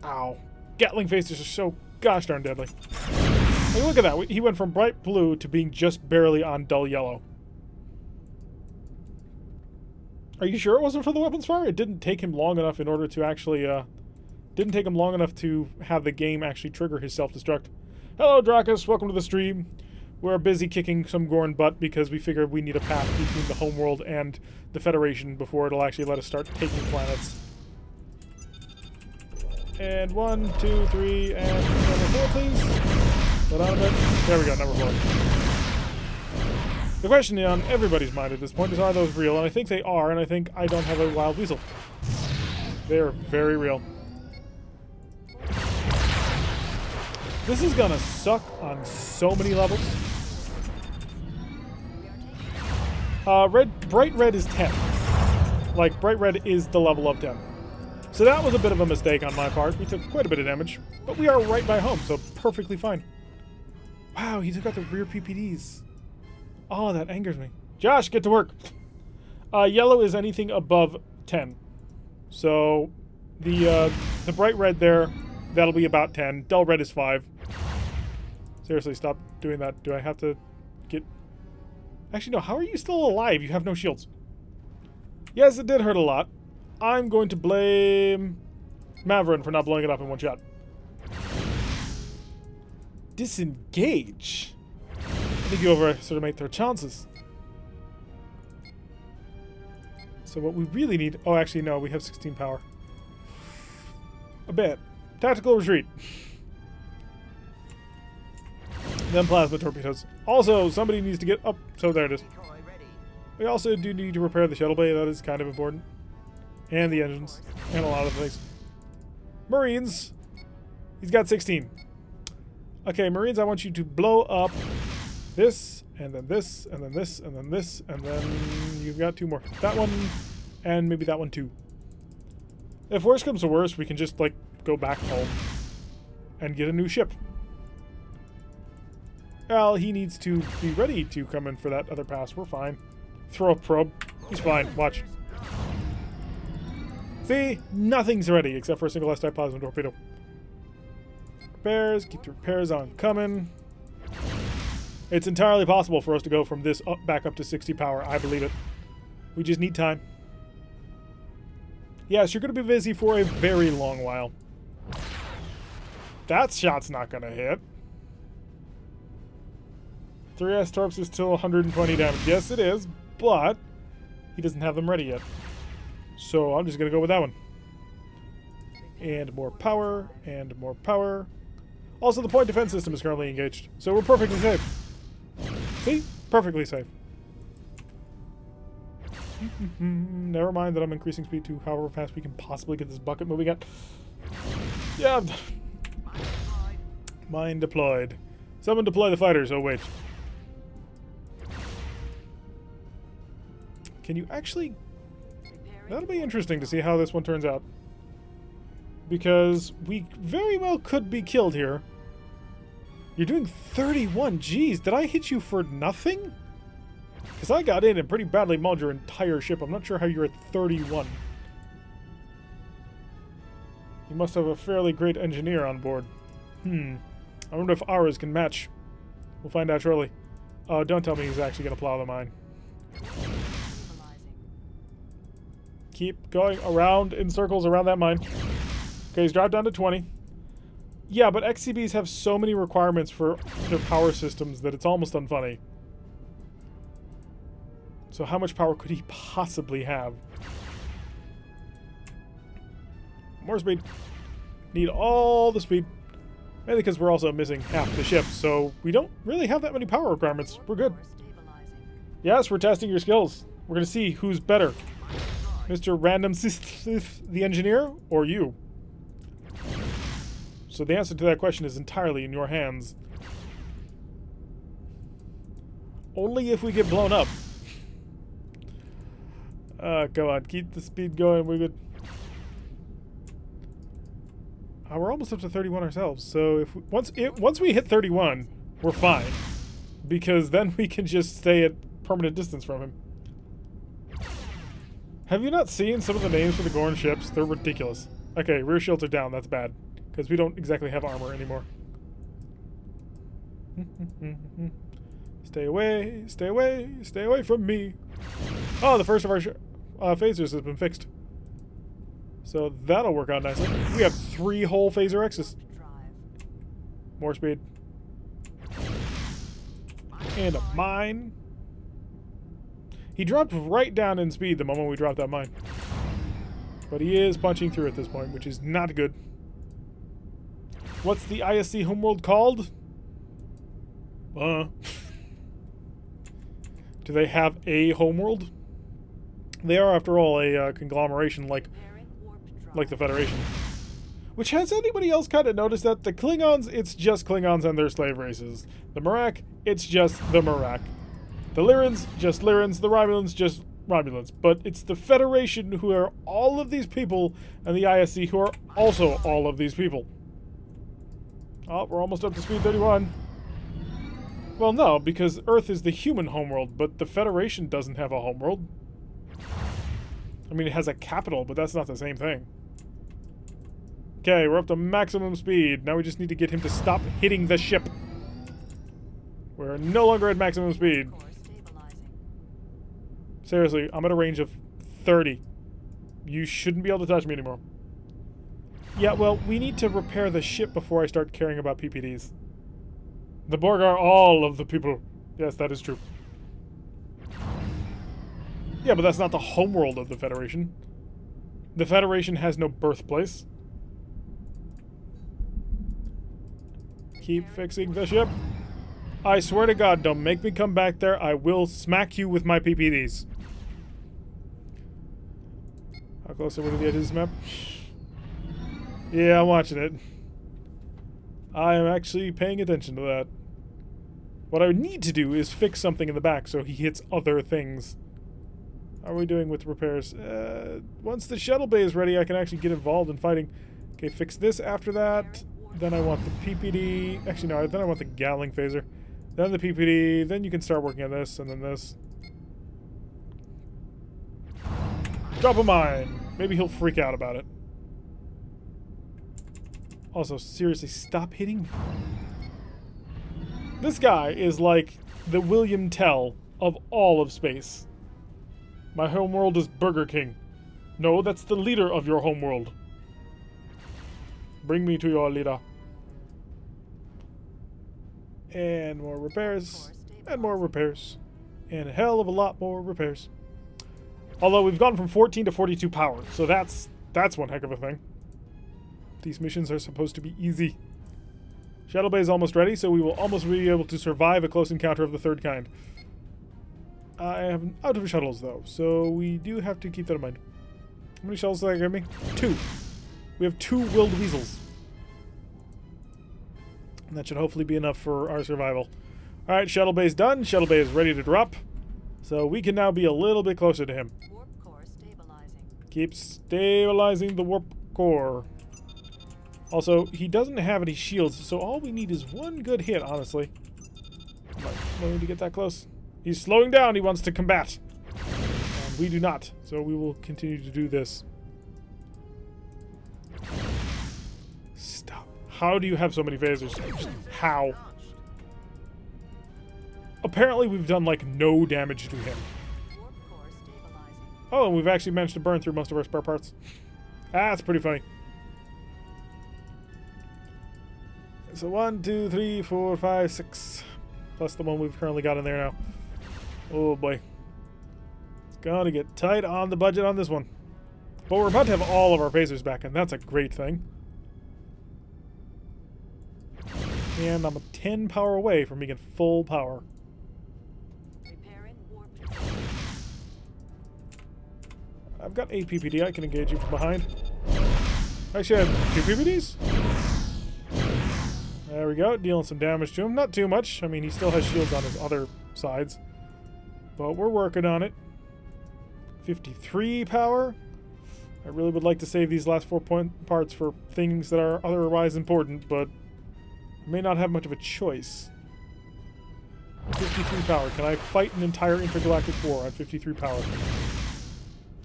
Ow. Gatling phasers are so gosh darn deadly. I mean, look at that. He went from bright blue to being just barely on dull yellow. Are you sure it wasn't for the weapons fire? It didn't take him long enough in order to actually, didn't take him long enough to have the game actually trigger his self-destruct. Hello, Dracus. Welcome to the stream. We're busy kicking some Gorn butt because we figured we need a path between the homeworld and the Federation before it'll actually let us start taking planets. And 1, 2, 3, and number 4, please. Hold on a bit. There we go, number 4. The question on everybody's mind at this point is, are those real? And I think they are, and I think I don't have a wild weasel. They are very real. This is gonna suck on so many levels. Bright red is 10. Like, bright red is the level of 10. So that was a bit of a mistake on my part. We took quite a bit of damage, but we are right by home, so perfectly fine. Wow, he took out the rear PPDs. Oh, that angers me. Josh, get to work. Yellow is anything above 10. So the bright red there, that'll be about 10. Dull red is 5. Seriously, stop doing that. Do I have to get... Actually, no. How are you still alive? You have no shields. Yes, it did hurt a lot. I'm going to blame Maverin for not blowing it up in one shot. Disengage? I think you overestimate their chances. So what we really need... Oh, actually, no. We have 16 power. A bit. Tactical retreat. Then plasma torpedoes. Also, somebody needs to get up. So there it is. We also do need to repair the shuttle bay. That is kind of important. And the engines. And a lot of things. Marines. He's got 16. Okay, Marines, I want you to blow up this, and then this, and then this, and then this, and then you've got 2 more. That one, and maybe that one too. If worse comes to worse, we can just, like, go back home and get a new ship. Well, he needs to be ready to come in for that other pass. We're fine. Throw a probe. He's fine. Watch. See? Nothing's ready except for a single S-type plasma torpedo. Repairs. Keep the repairs on coming. It's entirely possible for us to go from this back up to 60 power. I believe it. We just need time. Yes, you're going to be busy for a very long while. That shot's not going to hit. 3S Torps is still 120 damage. Yes, it is, but he doesn't have them ready yet. So I'm just going to go with that one. And more power, and more power. Also, the point defense system is currently engaged, so we're perfectly safe. See? Perfectly safe. Never mind that I'm increasing speed to however fast we can possibly get this bucket moving at. Yeah. Mine deployed. Someone deploy the fighters. Oh, wait. Can you actually... That'll be interesting to see how this one turns out. Because we very well could be killed here. You're doing 31. Jeez, did I hit you for nothing? Because I got in and pretty badly mauled your entire ship. I'm not sure how you're at 31. You must have a fairly great engineer on board. I wonder if ours can match. We'll find out shortly. Oh, don't tell me he's actually going to plow the mine. Keep going around in circles around that mine. Okay, he's dropped down to 20. Yeah, but XCBs have so many requirements for their power systems that it's almost unfunny. So how much power could he possibly have? More speed. Need all the speed. Mainly because we're also missing half the ship, so we don't really have that many power requirements. We're good. Yes, we're testing your skills. We're going to see who's better. Mr. Random the engineer, or you? So the answer to that question is entirely in your hands. Only if we get blown up. Go on, keep the speed going. We're good. We're almost up to 31 ourselves. So if we, once we hit 31, we're fine, because then we can just stay at permanent distance from him. Have you not seen some of the names for the Gorn ships? They're ridiculous. Okay, rear shields are down. That's bad. Because we don't exactly have armor anymore. Stay away, stay away, stay away from me. Oh, the first of our phasers has been fixed. So that'll work out nicely. We have 3 whole phaser X's. More speed. And a mine. He dropped right down in speed the moment we dropped that mine. But he is punching through at this point, which is not good. What's the ISC homeworld called? Do they have a homeworld? They are, after all, a conglomeration like the Federation. Which, has anybody else kind of noticed that? The Klingons, it's just Klingons and their slave races. The Merak, it's just the Merak. The Lyrans, just Lyrans. The Romulans, just Romulans. But it's the Federation who are all of these people, and the ISC who are also all of these people. Oh, we're almost up to speed 31. Well, no, because Earth is the human homeworld, but the Federation doesn't have a homeworld. I mean, it has a capital, but that's not the same thing. Okay, we're up to maximum speed. Now we just need to get him to stop hitting the ship. We're no longer at maximum speed. Seriously, I'm at a range of 30. You shouldn't be able to touch me anymore. Yeah, well, we need to repair the ship before I start caring about PPDs. The Borg are all of the people. Yes, that is true. Yeah, but that's not the homeworld of the Federation. The Federation has no birthplace. Keep fixing the ship. I swear to God, don't make me come back there. I will smack you with my PPDs. How close are we to the edge of this map? Yeah, I'm watching it. I am actually paying attention to that. What I would need to do is fix something in the back so he hits other things. How are we doing with repairs? Once the shuttle bay is ready, I can actually get involved in fighting. Okay, fix this after that. Then I want the PPD. Actually, no, then I want the Gatling phaser. Then the PPD. Then you can start working on this, and then this. Drop a mine. Maybe he'll freak out about it. Also, seriously, stop hitting me. This guy is like the William Tell of all of space. My homeworld is Burger King. No, that's the leader of your homeworld. Bring me to your leader. And more repairs. And more repairs. And a hell of a lot more repairs. Although we've gone from 14 to 42 power, so that's one heck of a thing. These missions are supposed to be easy. Shuttle bay is almost ready, so we will almost be able to survive a close encounter of the third kind. I am out of shuttles, though, so we do have to keep that in mind. How many shuttles did I give me? 2. We have 2 willed weasels. And that should hopefully be enough for our survival. Alright, shuttle bay's done. Shuttle bay is ready to drop. So we can now be a little bit closer to him. Warp core stabilizing. Keep stabilizing the warp core. Also, he doesn't have any shields, so all we need is one good hit, honestly. No need to get that close. He's slowing down. He wants to combat. And we do not, so we will continue to do this. Stop. How do you have so many phasers? How? Apparently we've done, like, no damage to him. Warp core stabilizing. Oh, and we've actually managed to burn through most of our spare parts. That's pretty funny. So 1, 2, 3, 4, 5, 6. Plus the one we've currently got in there now. Oh boy. It's gonna get tight on the budget on this one. But we're about to have all of our phasers back, and that's a great thing. And I'm a 10 power away from being at full power. Repairing warp. I've got 8 PPD. I can engage you from behind. Actually, I have 2 PPDs? There we go, dealing some damage to him. Not too much. I mean, he still has shields on his other sides. But we're working on it. 53 power. I really would like to save these last 4 parts for things that are otherwise important, but I may not have much of a choice. 53 power. Can I fight an entire intergalactic war on 53 power?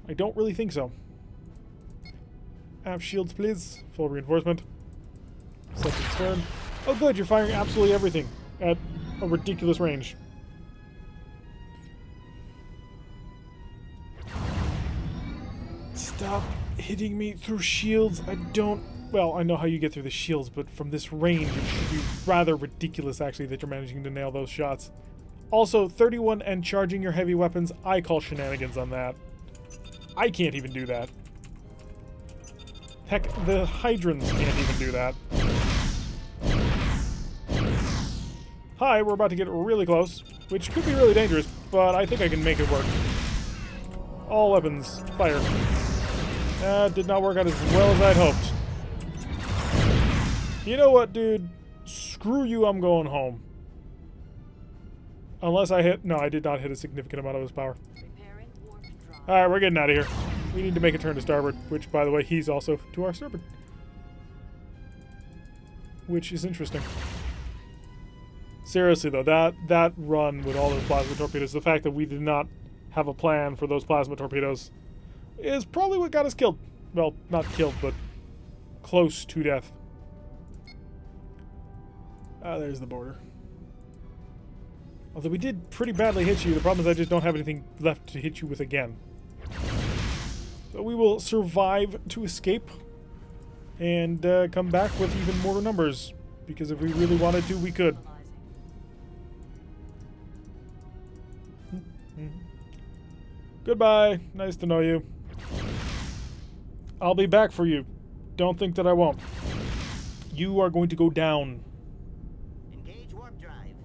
I don't really think so. Have shields, please. Full reinforcement. Second turn. Oh good, you're firing absolutely everything at a ridiculous range. Stop hitting me through shields. I don't... Well, I know how you get through the shields, but from this range it should be rather ridiculous actually that you're managing to nail those shots. Also, 31 and charging your heavy weapons, I call shenanigans on that. I can't even do that. Heck, the Hydrons can't even do that. Hi, we're about to get really close, which could be really dangerous, but I think I can make it work. All weapons, fire. That did not work out as well as I'd hoped. You know what, dude? Screw you, I'm going home. Unless I hit... No, I did not hit a significant amount of his power. Alright, we're getting out of here. We need to make a turn to starboard, which, by the way, he's also to our starboard. Which is interesting. Seriously, though, that run with all those plasma torpedoes, the fact that we did not have a plan for those plasma torpedoes, is probably what got us killed. Well, not killed, but close to death. Ah, there's the border. Although we did pretty badly hit you, the problem is I just don't have anything left to hit you with again. So we will survive to escape and come back with even more numbers. Because if we really wanted to, we could. Goodbye. Nice to know you. I'll be back for you. Don't think that I won't. You are going to go down. Engage warp drive.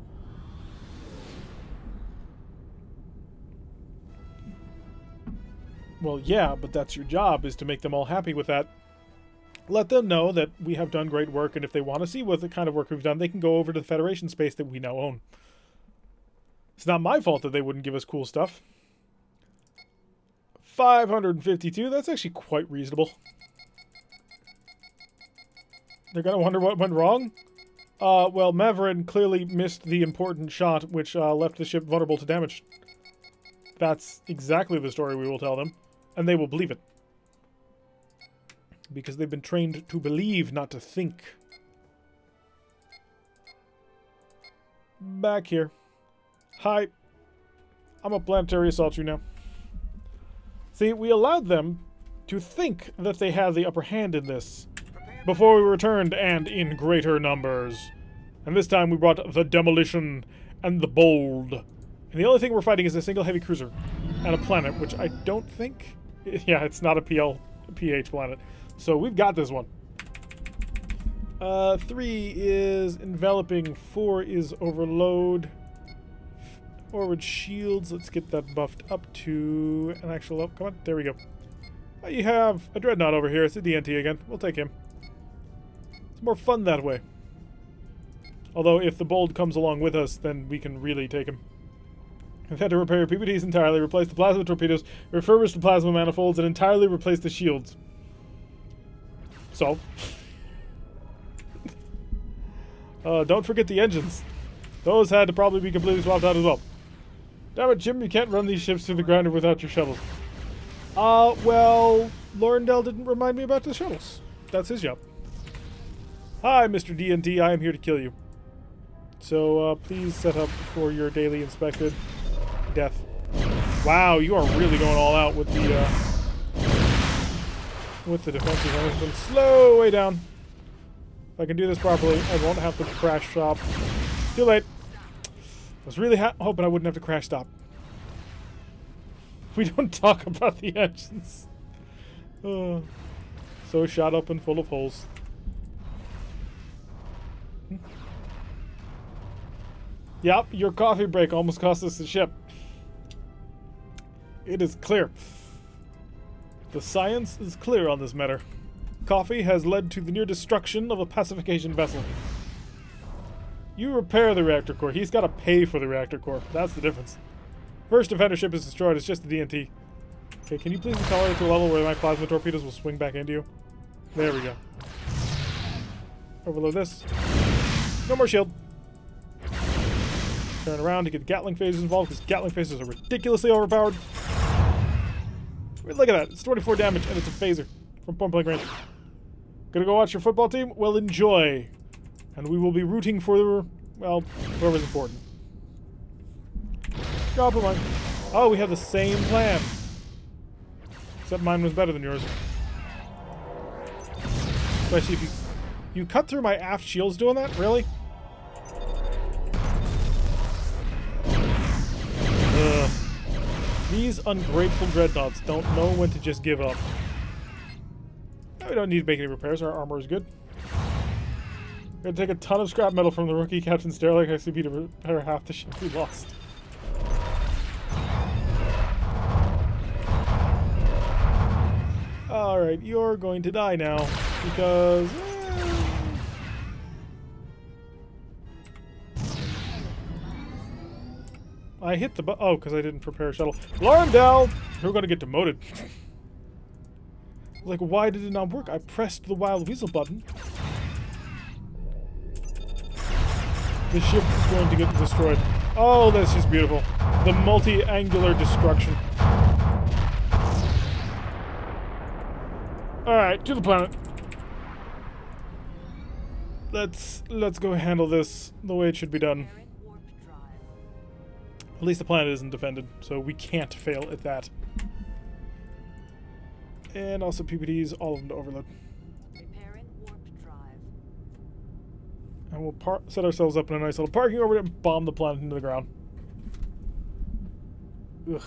Well, yeah, but that's your job, is to make them all happy with that. Let them know that we have done great work, and if they want to see what the kind of work we've done, they can go over to the Federation space that we now own. It's not my fault that they wouldn't give us cool stuff. 552, that's actually quite reasonable. They're gonna wonder what went wrong? Well, Maverin clearly missed the important shot, which left the ship vulnerable to damage. That's exactly the story we will tell them, and they will believe it. Because they've been trained to believe, not to think. Back here. Hi. I'm a planetary assault you now. See, we allowed them to think that they had the upper hand in this before we returned, and in greater numbers. And this time we brought the Demolition and the Bold. And the only thing we're fighting is a single heavy cruiser and a planet, which I don't think... Yeah, it's not a PH planet. So we've got this one. 3 is enveloping, 4 is overload. Forward shields, let's get that buffed up to an actual... Oh, come on, there we go. You have a Dreadnought over here. It's a DNT again. We'll take him. It's more fun that way. Although, if the Bold comes along with us, then we can really take him. We've had to repair your PPDs entirely, replace the plasma torpedoes, refurbish the plasma manifolds, and entirely replace the shields. So... don't forget the engines. Those had to probably be completely swapped out as well. Damn it, Jim, you can't run these ships through the grinder without your shuttles. Well, Laurendale didn't remind me about the shuttles. That's his job. Hi, Mr. DNT, I am here to kill you. So, please set up for your daily inspected death. Wow, you are really going all out with the defenses. I'm going to slow way down. If I can do this properly, I won't have to crash stop. Too late. I was really hoping I wouldn't have to crash stop. We don't talk about the engines. So shot up and full of holes. Yep, your coffee break almost cost us the ship. It is clear. The science is clear on this matter. Coffee has led to the near destruction of a pacification vessel. You repair the reactor core. He's got to pay for the reactor core. That's the difference. First defender ship is destroyed. It's just the DNT. Okay, can you please color it to a level where my plasma torpedoes will swing back into you? There we go. Overload this. No more shield. Turn around to get Gatling phases involved, because Gatling phases are ridiculously overpowered. Look at that. It's 24 damage, and it's a phaser from point blank range. Gonna go watch your football team? Well, enjoy. And we will be rooting for, well, whoever's important. Drop a line. Oh, we have the same plan. Except mine was better than yours. Especially if you cut through my aft shields doing that? Really? Ugh. These ungrateful dreadnoughts don't know when to just give up. No, we don't need to make any repairs. Our armor is good. We're gonna take a ton of scrap metal from the rookie Captain Sterling ICB to repair half the ship we lost. Alright, you're going to die now, because... I hit the oh, because I didn't prepare a shuttle. Laurendale! We're going to get demoted. Like, why did it not work? I pressed the Wild Weasel button. The ship is going to get destroyed. Oh, that's just beautiful. The multi-angular destruction. Alright, to the planet. Let's go handle this the way it should be done. At least the planet isn't defended, so we can't fail at that. And also PPDs, all of them to overload. Repairing warp drive. And we'll set ourselves up in a nice little parking orbit and bomb the planet into the ground. Ugh.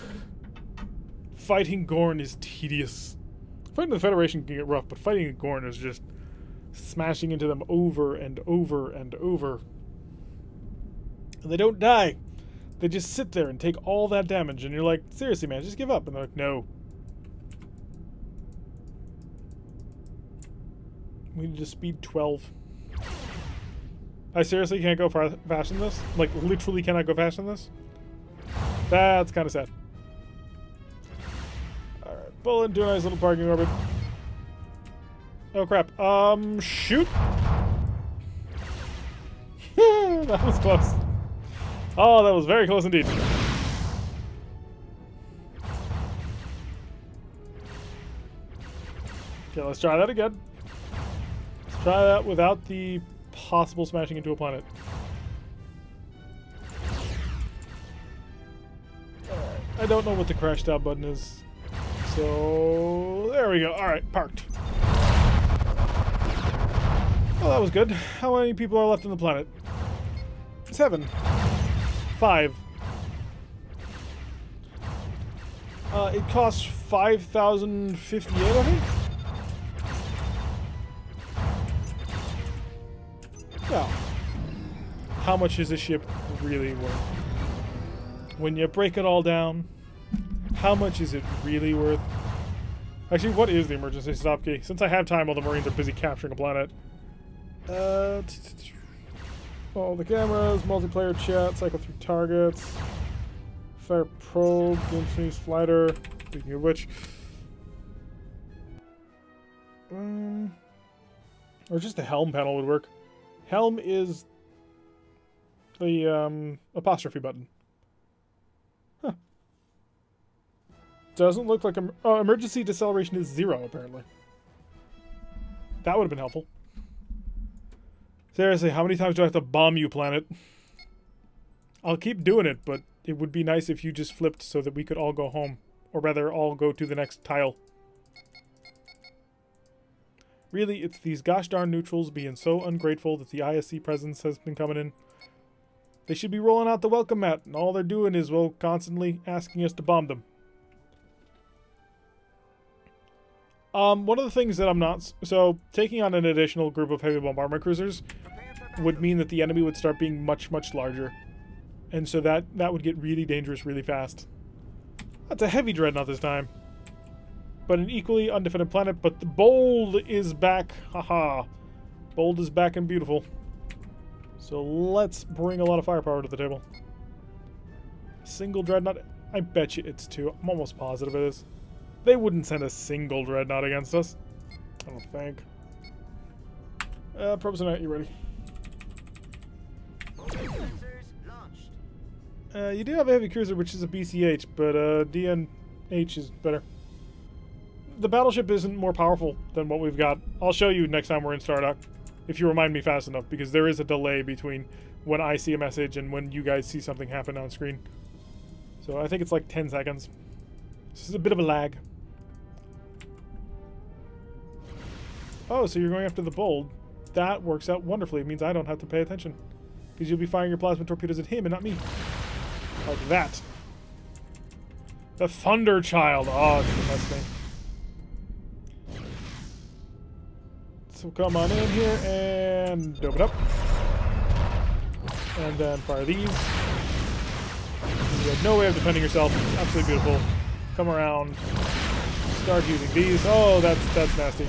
Fighting Gorn is tedious. Fighting the Federation can get rough, but fighting Gorn is just smashing into them over and over and over. And they don't die. They just sit there and take all that damage, and you're like, seriously, man, just give up. And they're like, no. We need to speed 12. I seriously can't go faster than this? Like, literally cannot go faster than this? That's kind of sad. Alright, pull into a nice little parking orbit. Oh, crap. Shoot! That was close. Oh, that was very close indeed. Okay, let's try that again. Let's try that without the possible smashing into a planet. Alright, I don't know what the crash stop button is. So, there we go. Alright, parked. Well, that was good. How many people are left on the planet? 7. 5. It costs 5,058, I think? Yeah. How much is this ship really worth? When you break it all down, how much is it really worth? Actually, what is the emergency stop key? Since I have time while the Marines are busy capturing a planet. All the cameras, multiplayer chat, cycle through targets, fire probe, game finish slider. Speaking of which, or just the helm panel would work. Helm is the apostrophe button. Huh. Doesn't look like emergency deceleration is 0 apparently. That would have been helpful. Seriously, how many times do I have to bomb you, planet? I'll keep doing it, but it would be nice if you just flipped so that we could all go home. Or rather, all go to the next tile. Really, it's these gosh darn neutrals being so ungrateful that the ISC presence has been coming in. They should be rolling out the welcome mat, and all they're doing is, well, constantly asking us to bomb them. One of the things that I'm not... So, taking on an additional group of heavy bombardment cruisers would mean that the enemy would start being much, much larger. And so that would get really dangerous really fast. That's a heavy dreadnought this time. But an equally undefended planet, but the Bold is back. Haha. Bold is back and beautiful. So let's bring a lot of firepower to the table. Single dreadnought? I bet you it's 2. I'm almost positive it is. They wouldn't send a single dreadnought against us. I don't think. Probes are not, you ready? You do have a heavy cruiser, which is a BCH, but DNH is better. The battleship isn't more powerful than what we've got. I'll show you next time we're in Stardock, if you remind me fast enough, because there is a delay between when I see a message and when you guys see something happen on screen. So I think it's like 10 seconds. This is a bit of a lag. Oh, so you're going after the Bold. That works out wonderfully. It means I don't have to pay attention. Because you'll be firing your plasma torpedoes at him and not me. Like that. The Thunder Child. Oh, it's the best thing. So come on in here and dope it up. And then fire these. You have no way of defending yourself. It's absolutely beautiful. Come around. Start using these. Oh, that's nasty.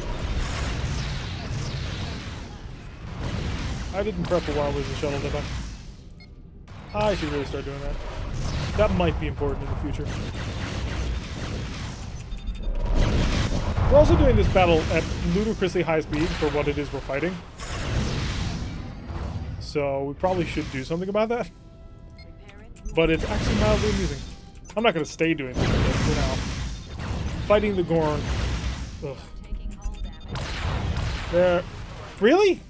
I didn't prep a while with the shuttle, did I? I should really start doing that. That might be important in the future. We're also doing this battle at ludicrously high speed for what it is we're fighting. So we probably should do something about that. But it's actually mildly amusing. I'm not going to stay doing this for now. Fighting the Gorn. Ugh. There. Really?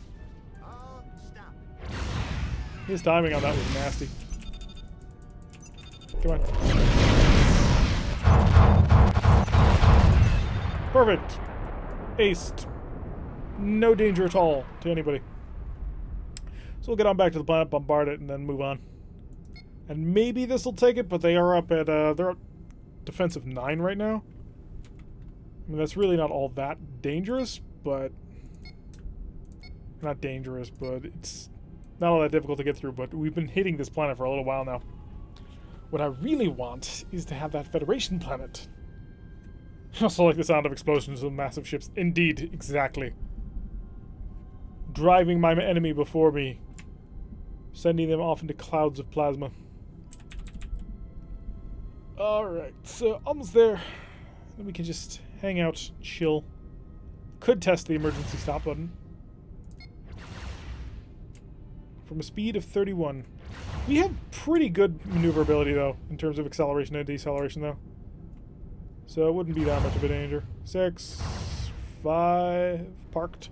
His timing on that was nasty. Come on. Perfect. Aced. No danger at all to anybody. So we'll get on back to the planet, bombard it, and then move on. And maybe this will take it, but they are up at, they're at defensive 9 right now. I mean, that's really not all that dangerous, but... Not dangerous, but it's not all that difficult to get through, but we've been hitting this planet for a little while now. What I really want is to have that Federation planet. I also like the sound of explosions of massive ships. Indeed, exactly. Driving my enemy before me. Sending them off into clouds of plasma. Alright, so almost there. Then we can just hang out, chill. Could test the emergency stop button. From a speed of 31. We have pretty good maneuverability, though, in terms of acceleration and deceleration, though. So it wouldn't be that much of a danger. 6, 5, parked.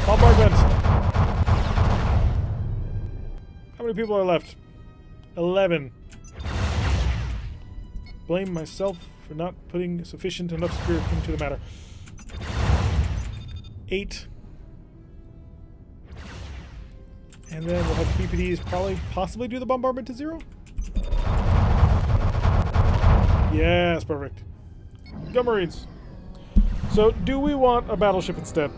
Bombardment! How many people are left? 11. Blame myself for not putting sufficient enough spirit into the matter. 8. And then we'll have PPDs possibly do the bombardment to 0. Yes, perfect. Go Marines. So, do we want a battleship instead?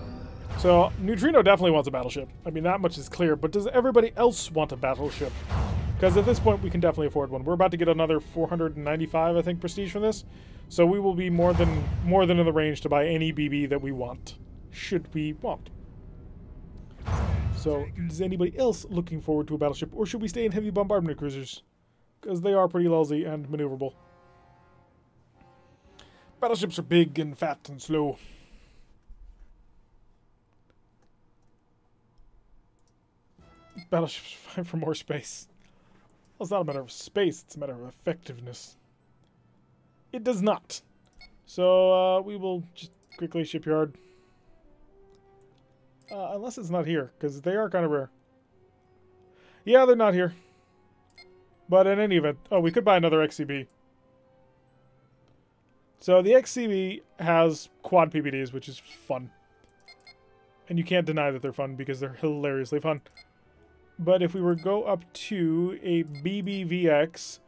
So, Neutrino definitely wants a battleship. I mean, that much is clear. But does everybody else want a battleship? Because at this point, we can definitely afford one. We're about to get another 495, I think, prestige from this. So we will be more than in the range to buy any BB that we want. Should we want. So, is anybody else looking forward to a battleship? Or should we stay in heavy bombardment cruisers? Because they are pretty lousy and maneuverable. Battleships are big and fat and slow. Battleships fight for more space. Well, it's not a matter of space, it's a matter of effectiveness. It does not. So, we will just quickly shipyard. Unless it's not here, because they are kind of rare. Yeah, they're not here. But in any event... Oh, we could buy another XCB. So the XCB has quad PPDs, which is fun. And you can't deny that they're fun, because they're hilariously fun. But if we were to go up to a BBVX,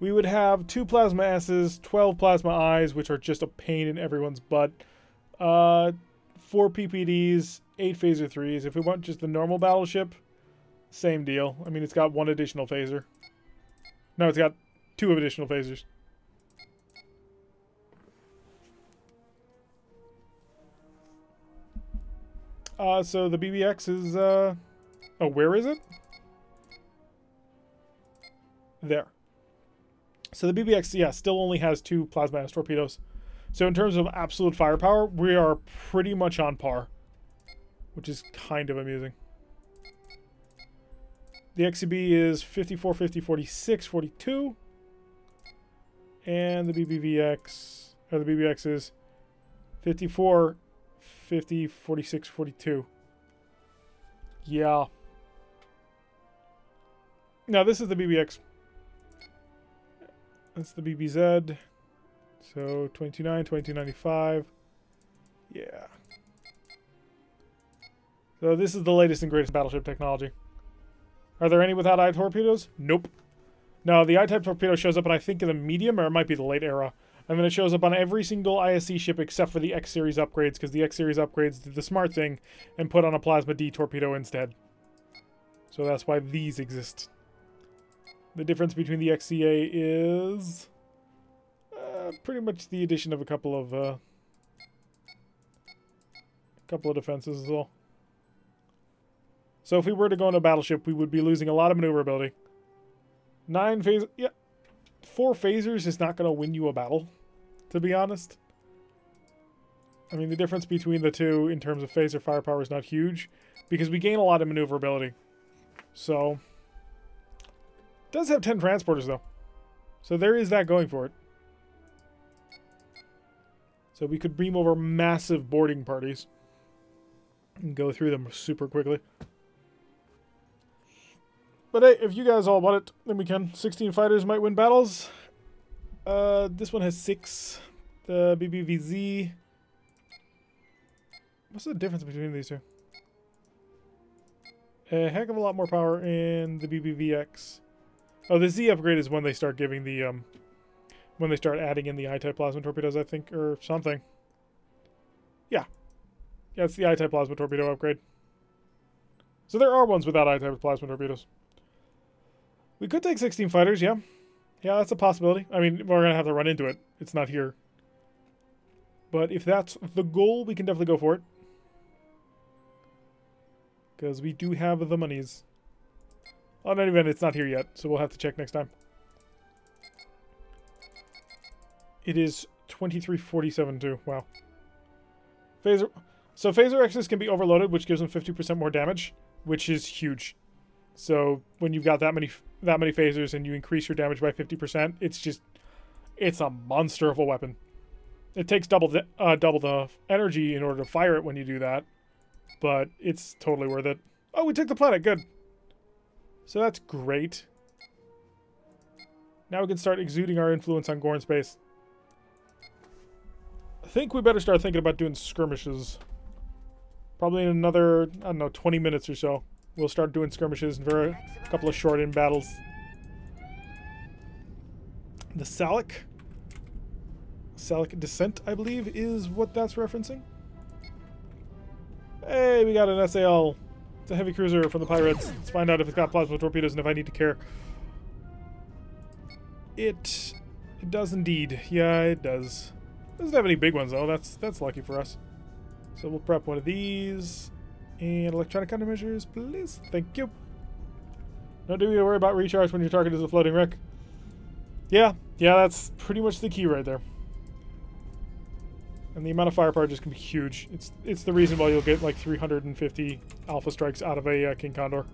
we would have 2 Plasma S's, 12 Plasma I's, which are just a pain in everyone's butt. 4 PPDs, 8 Phaser 3s. If we want just the normal battleship, same deal. I mean, it's got 1 additional phaser. No, it's got 2 additional phasers. So the BBX is, oh, where is it? There. So the BBX, yeah, still only has 2 Plasma S torpedoes. So in terms of absolute firepower, we are pretty much on par. Which is kind of amusing. The XCB is 54, 50, 46, 42. And the BBVX, or the BBX is 54, 50, 46, 42. Yeah. Now this is the BBX. That's the BBZ. So 22.9, 22.95. Yeah. So this is the latest and greatest battleship technology. Are there any without eye torpedoes? Nope. No, the I-type torpedo shows up, and I think in the medium, or it might be the late era. And then it shows up on every single ISC ship except for the X-Series upgrades, because the X-Series upgrades did the smart thing and put on a Plasma D torpedo instead. So that's why these exist. The difference between the XCA is pretty much the addition of a couple of defenses as well. So if we were to go on a battleship, we would be losing a lot of maneuverability. 9 phasers, yeah. 4 phasers is not going to win you a battle, to be honest. I mean, the difference between the two in terms of phaser firepower is not huge, because we gain a lot of maneuverability. So, it does have 10 transporters, though. So there is that going for it. So we could beam over massive boarding parties and go through them super quickly. But hey, if you guys all want it, then we can. 16 fighters might win battles. This one has 6. The BBVZ. What's the difference between these two? A heck of a lot more power in the BBVX. Oh, the Z upgrade is when they start giving the, when they start adding in the I-type plasma torpedoes, I think, or something. Yeah. Yeah, it's the I-type plasma torpedo upgrade. So there are ones without I-type plasma torpedoes. We could take 16 fighters, yeah. Yeah, that's a possibility. I mean, we're going to have to run into it. It's not here. But if that's the goal, we can definitely go for it. Because we do have the monies. On any event, it's not here yet, so we'll have to check next time. It is 2347 too. Wow. Phaser. So Phaser X's can be overloaded, which gives them 50% more damage, which is huge. So when you've got that many phasers and you increase your damage by 50%, it's a monster of a weapon. It takes double the energy in order to fire it when you do that, but it's totally worth it. Oh, we took the planet. Good. So that's great. Now we can start exuding our influence on Gorn space. I think we better start thinking about doing skirmishes. Probably in another, I don't know, 20 minutes or so. We'll start doing skirmishes and for a couple of short-in battles. The Salic Descent, I believe, is what that's referencing. Hey, we got an SAL. It's a heavy cruiser from the pirates. Let's find out if it's got plasma torpedoes and if I need to care. It does indeed. Yeah, it does. Doesn't have any big ones though. That's lucky for us. So we'll prep one of these. And electronic countermeasures, please. Thank you. No need to worry about recharge when your target is a floating wreck. Yeah, that's pretty much the key right there. And the amount of firepower just can be huge. It's the reason why you'll get like 350 alpha strikes out of a King Condor.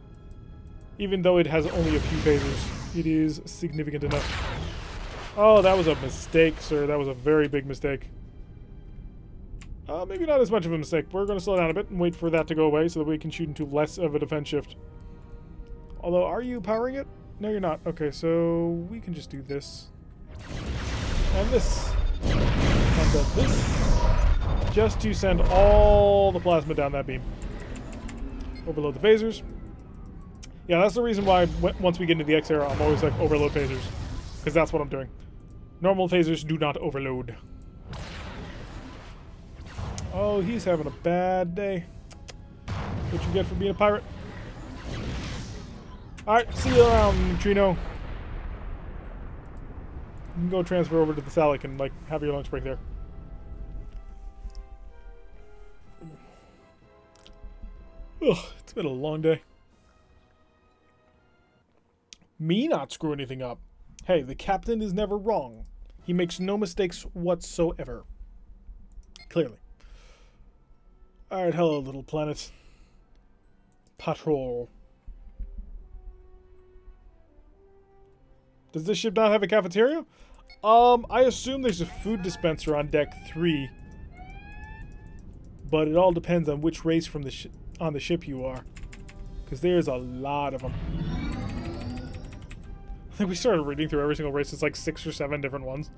Even though it has only a few phasers, it is significant enough. Oh, that was a mistake, sir. That was a very big mistake. Maybe not as much of a mistake. We're going to slow down a bit and wait for that to go away so that we can shoot into less of a defense shift. Although, are you powering it? No, you're not. Okay, so we can just do this. And this. And then this. Just to send all the plasma down that beam. Overload the phasers. Yeah, that's the reason why once we get into the X era, I'm always like, overload phasers. Because that's what I'm doing. Normal phasers do not overload. Oh, he's having a bad day. What you get for being a pirate. Alright, see you around, Neutrino. You can go transfer over to the Salic and, like, have your lunch break there. Ugh, it's been a long day. Me not screw anything up. Hey, the captain is never wrong. He makes no mistakes whatsoever. Clearly. Alright, hello, little planet. Patrol. Does this ship not have a cafeteria? I assume there's a food dispenser on deck 3. But it all depends on which race from the on the ship you are. Because there's a lot of them. I think we started reading through every single race. It's like 6 or 7 different ones.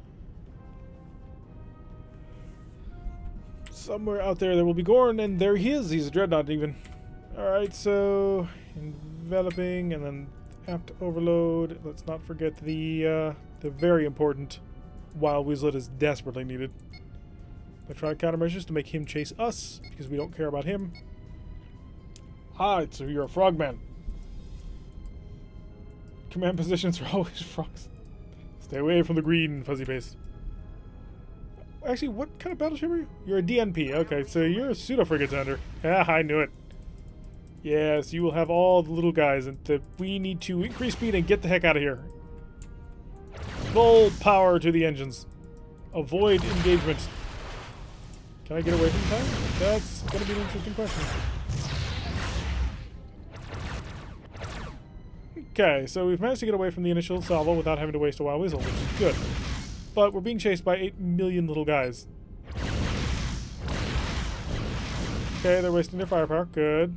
Somewhere out there will be Gorn, and there he is. He's a dreadnought even. Alright, so enveloping and then apt overload. Let's not forget the very important Wild Weaselet is desperately needed. Electronic countermeasures to make him chase us because we don't care about him. Ah, so you're a frogman. Command positions are always frogs. Stay away from the green fuzzy paste. Actually, what kind of battleship are you? You're a DNP. Okay, so you're a pseudo-frigate tender. Ah, I knew it. Yes, you will have all the little guys, and we need to increase speed and get the heck out of here. Full power to the engines. Avoid engagement. Can I get away from time? That's going to be an interesting question. Okay, so we've managed to get away from the initial salvo without having to waste a Wild Weasel, which is good. But we're being chased by 8 million little guys. Okay, they're wasting their firepower. Good.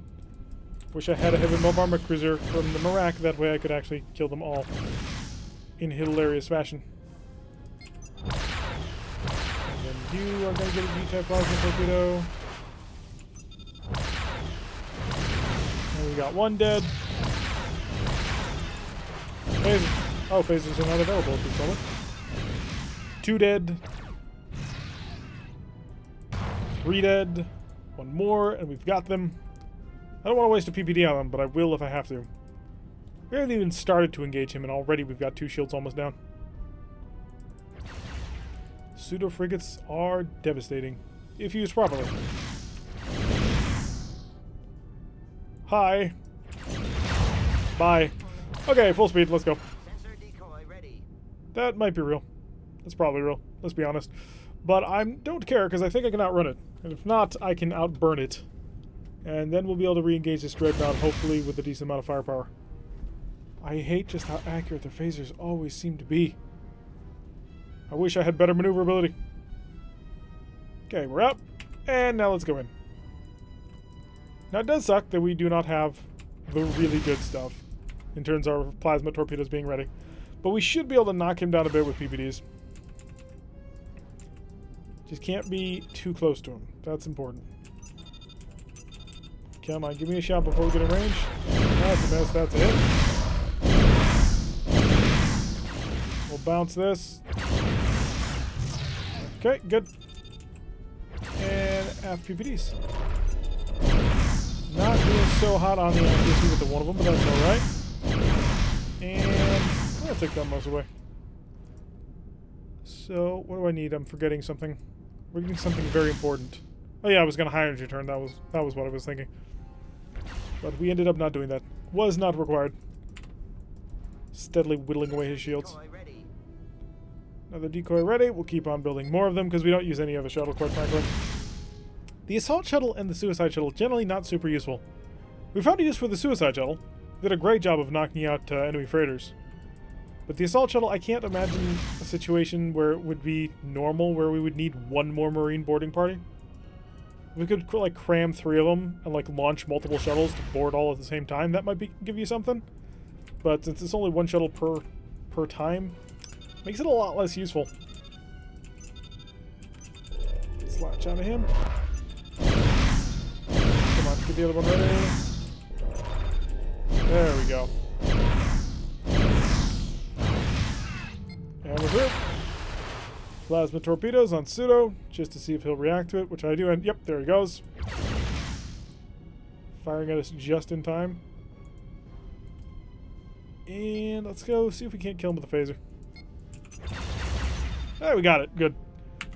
Wish I had a heavy mobile armor cruiser from the Marak, that way I could actually kill them all in hilarious fashion. And then you are going to get a G-type plasma torpedo. And we got one dead. Phasers. Oh, phasers are not available at this moment. 2 dead. 3 dead. 1 more, and we've got them. I don't want to waste a PPD on them, but I will if I have to. We haven't even started to engage him, and already we've got 2 shields almost down. Pseudo frigates are devastating, if used properly. Hi. Bye. Okay, full speed, let's go. Sensor decoy ready. That might be real. That's probably real, let's be honest. But I don't care, because I think I can outrun it. And if not, I can outburn it. And then we'll be able to re-engage this dreadnought, hopefully with a decent amount of firepower. I hate just how accurate their phasers always seem to be. I wish I had better maneuverability. Okay, we're out. And now let's go in. Now it does suck that we do not have the really good stuff in terms of our plasma torpedoes being ready. But we should be able to knock him down a bit with PPDs. Just can't be too close to him. That's important. Come on, give me a shot before we get in range. That's a miss, that's a hit. We'll bounce this. Okay, good. And after PPDs. Not being so hot on the accuracy with the one of them, but that's alright. And I'll take that most away. So, what do I need? I'm forgetting something. We're getting something very important. Oh yeah, I was going to high energy turn. That was what I was thinking. But we ended up not doing that. Was not required. Steadily whittling away his shields. Another decoy ready. We'll keep on building more of them because we don't use any other shuttle, quite frankly. The assault shuttle and the suicide shuttle generally not super useful. We found a use for the suicide shuttle. Did a great job of knocking out enemy freighters. But the assault shuttle, I can't imagine a situation where it would be normal, where we would need 1 more Marine boarding party. If we could like cram 3 of them and like launch multiple shuttles to board all at the same time, that might give you something. But since it's only 1 shuttle per time, makes it a lot less useful. Let's latch onto him. Come on, get the other one ready. There we go. And we're through. Plasma torpedoes on Pseudo, just to see if he'll react to it, which I do, and yep, there he goes. Firing at us just in time. And let's go see if we can't kill him with the phaser. There, we got it. Good.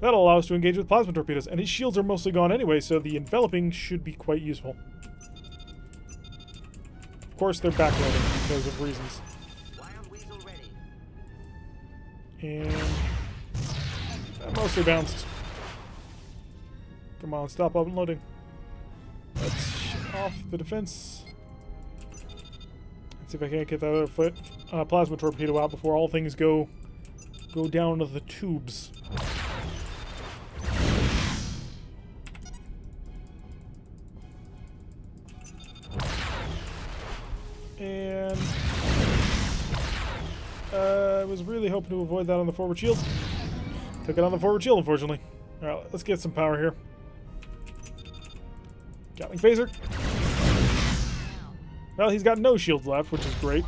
That'll allow us to engage with plasma torpedoes, and his shields are mostly gone anyway, so the enveloping should be quite useful. Of course, they're backloading because of reasons. And that mostly bounced. Come on, stop unloading. Let's shut off the defense. Let's see if I can't get that other plasma torpedo out before all things go down the tubes. And I was really hoping to avoid that on the forward shield. Took it on the forward shield, unfortunately. Alright, let's get some power here. Gatling phaser. Well, he's got no shields left, which is great.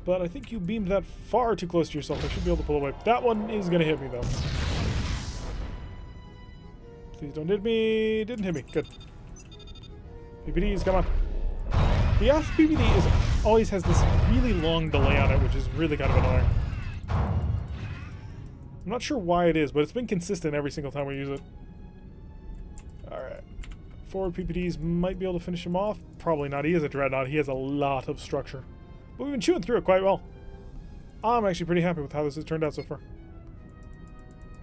But I think you beamed that far too close to yourself. I should be able to pull away. That one is going to hit me, though. Please don't hit me. Didn't hit me. Good. PPDs, come on. The FPPD always has this really long delay on it, which is really kind of annoying. I'm not sure why it is, but it's been consistent every single time we use it. Alright. Forward PPDs might be able to finish him off. Probably not. He is a dreadnought. He has a lot of structure. But we've been chewing through it quite well. I'm actually pretty happy with how this has turned out so far.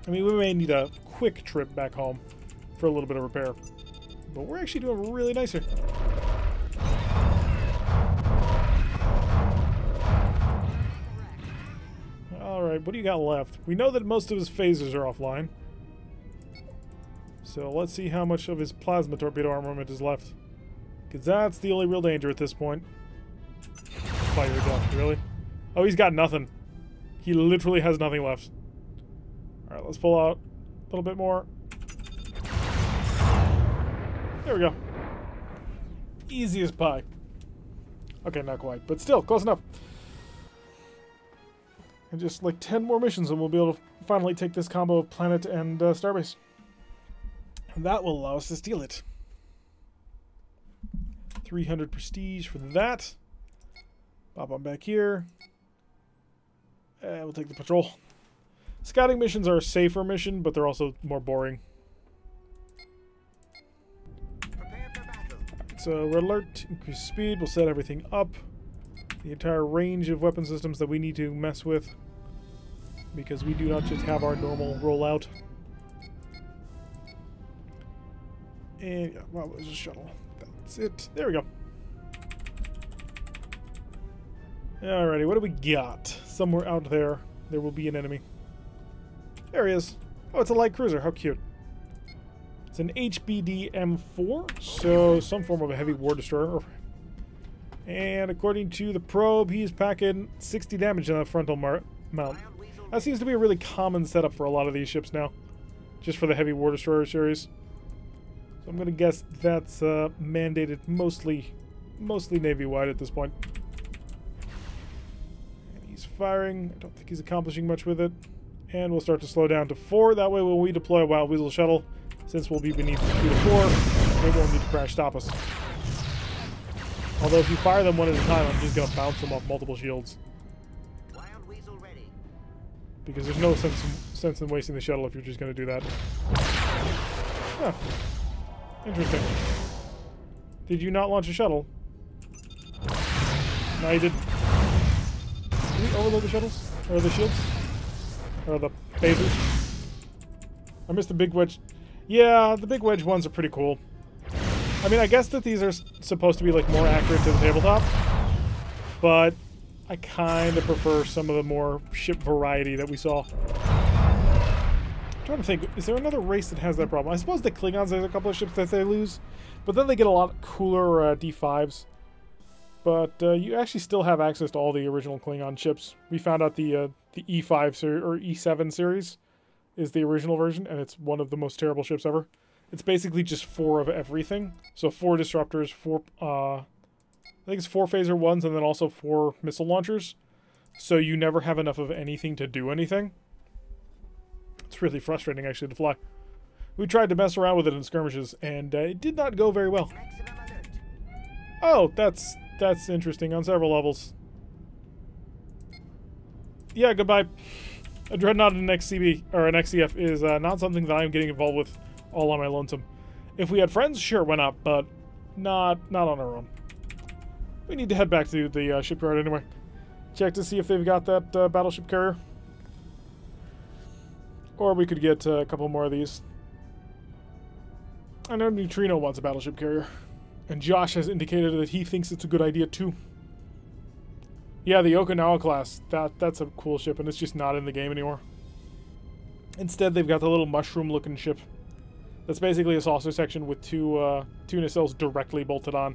I mean, we may need a quick trip back home for a little bit of repair. But we're actually doing really nice here. Alright, what do you got left? We know that most of his phasers are offline. So let's see how much of his plasma torpedo armament is left. Because that's the only real danger at this point. Fire death, really? Oh, he's got nothing. He literally has nothing left. Alright, let's pull out a little bit more. There we go. Easy as pie. Okay, not quite, but still, close enough. And just like 10 more missions and we'll be able to finally take this combo of planet and starbase. And that will allow us to steal it. 300 prestige for that. Pop on back here. And we'll take the patrol. Scouting missions are a safer mission, but they're also more boring. Prepare for battle. So red alert, increase speed, we'll set everything up. The entire range of weapon systems that we need to mess with. Because we do not just have our normal rollout. And yeah, well, there's a shuttle. That's it. There we go. Alrighty, what do we got? Somewhere out there, there will be an enemy. There he is. Oh, it's a light cruiser. How cute. It's an HBD M4, so some form of a heavy war destroyer. And according to the probe, he's packing 60 damage in that frontal mount. That seems to be a really common setup for a lot of these ships now, just for the heavy war destroyer series. So I'm going to guess that's mandated mostly Navy-wide at this point. And he's firing. I don't think he's accomplishing much with it. And we'll start to slow down to 4. That way when we deploy a Wild Weasel shuttle, since we'll be beneath 2 to 4, they won't need to crash stop us. Although if you fire them one at a time, I'm just going to bounce them off multiple shields. Wild Weasel ready. Because there's no sense in wasting the shuttle if you're just going to do that. Huh. Interesting. Did you not launch a shuttle? No, you didn't. Did we overload the shuttles? Or the shields? Or the phasers? I missed the big wedge. Yeah, the big wedge ones are pretty cool. I mean, I guess that these are supposed to be like more accurate to the tabletop, but I kind of prefer some of the more ship variety that we saw. I'm trying to think, is there another race that has that problem? I suppose the Klingons, there's a couple of ships that they lose, but then they get a lot cooler D5s. But you actually still have access to all the original Klingon ships. We found out the E5 or E7 series is the original version, and it's one of the most terrible ships ever. It's basically just 4 of everything. So 4 disruptors, 4 I think it's 4 phaser ones, and then also 4 missile launchers. So you never have enough of anything to do anything. It's really frustrating actually to fly. We tried to mess around with it in skirmishes, and it did not go very well. Maximum alert. Oh, that's interesting on several levels. Yeah, goodbye. A Dreadnought and an XCB, or an XCF, is not something that I'm getting involved with all on my lonesome. If we had friends, sure, why not, but not on our own. We need to head back to the shipyard anyway. Check to see if they've got that battleship carrier. Or we could get a couple more of these. I know Neutrino wants a battleship carrier. And Josh has indicated that he thinks it's a good idea too. Yeah, the Okinawa class, that's a cool ship, and it's just not in the game anymore. Instead, they've got the little mushroom-looking ship. That's basically a saucer section with 2 nacelles directly bolted on.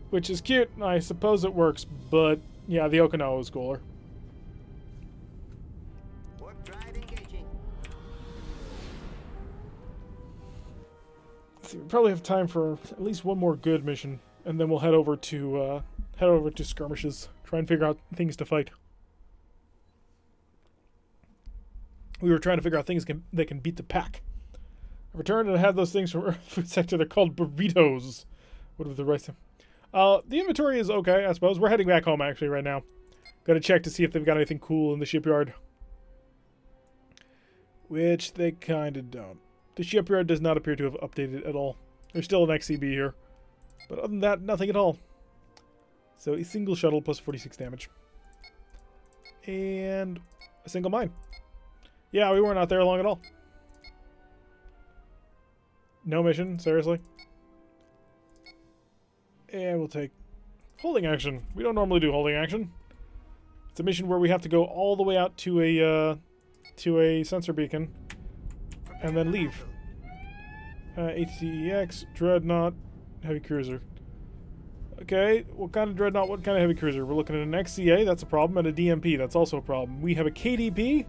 Which is cute, I suppose it works, but yeah, the Okinawa is cooler. Warp drive engaging. Let's see, we probably have time for at least one more good mission, and then we'll head over to skirmishes, try and figure out things to fight. We were trying to figure out things that can beat the pack. I returned and I had those things from Earth Food Sector. They're called burritos. What was the rice? The inventory is okay, I suppose. We're heading back home actually right now. Got to check to see if they've got anything cool in the shipyard. Which they kind of don't. The shipyard does not appear to have updated at all. There's still an XCB here. But other than that, nothing at all. So a single shuttle plus 46 damage. And a single mine. Yeah, we weren't out there long at all. No mission, seriously. And we'll take holding action. We don't normally do holding action. It's a mission where we have to go all the way out to a sensor beacon and then leave. HCEX, Dreadnought, heavy cruiser. Okay, what kind of dreadnought, what kind of heavy cruiser? We're looking at an XCA, that's a problem, and a DMP, that's also a problem. We have a KDP,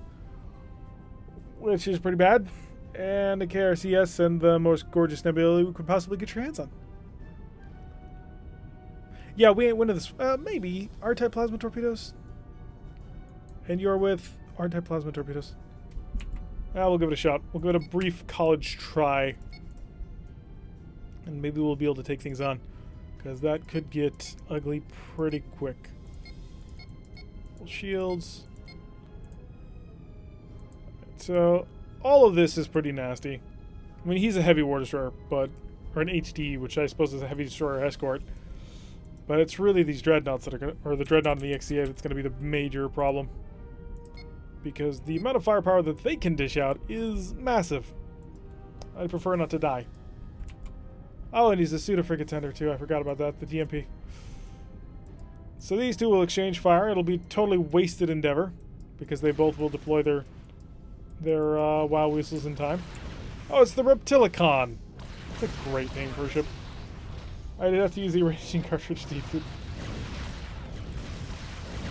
which is pretty bad, and a KRCS, and the most gorgeous nebula we could possibly get your hands on. Yeah, we ain't winning this. Maybe R-type plasma torpedoes? And you're with R-type plasma torpedoes. We'll give it a shot. We'll give it a brief college try. And maybe we'll be able to take things on. Because that could get ugly pretty quick. Full shields. So, all of this is pretty nasty. I mean, he's a heavy war destroyer, but... Or an HD, which I suppose is a heavy destroyer escort. But it's really these dreadnoughts that are going to... Or the dreadnought and the XCA that's going to be the major problem. Because the amount of firepower that they can dish out is massive. I'd prefer not to die. Oh, and he's a pseudo-frigate tender too. I forgot about that. The DMP. So these two will exchange fire. It'll be totally wasted endeavor. Because they both will deploy their WoW whistles in time. Oh, it's the Reptilicon. That's a great name for a ship. I did have to use the raging cartridge to defeat.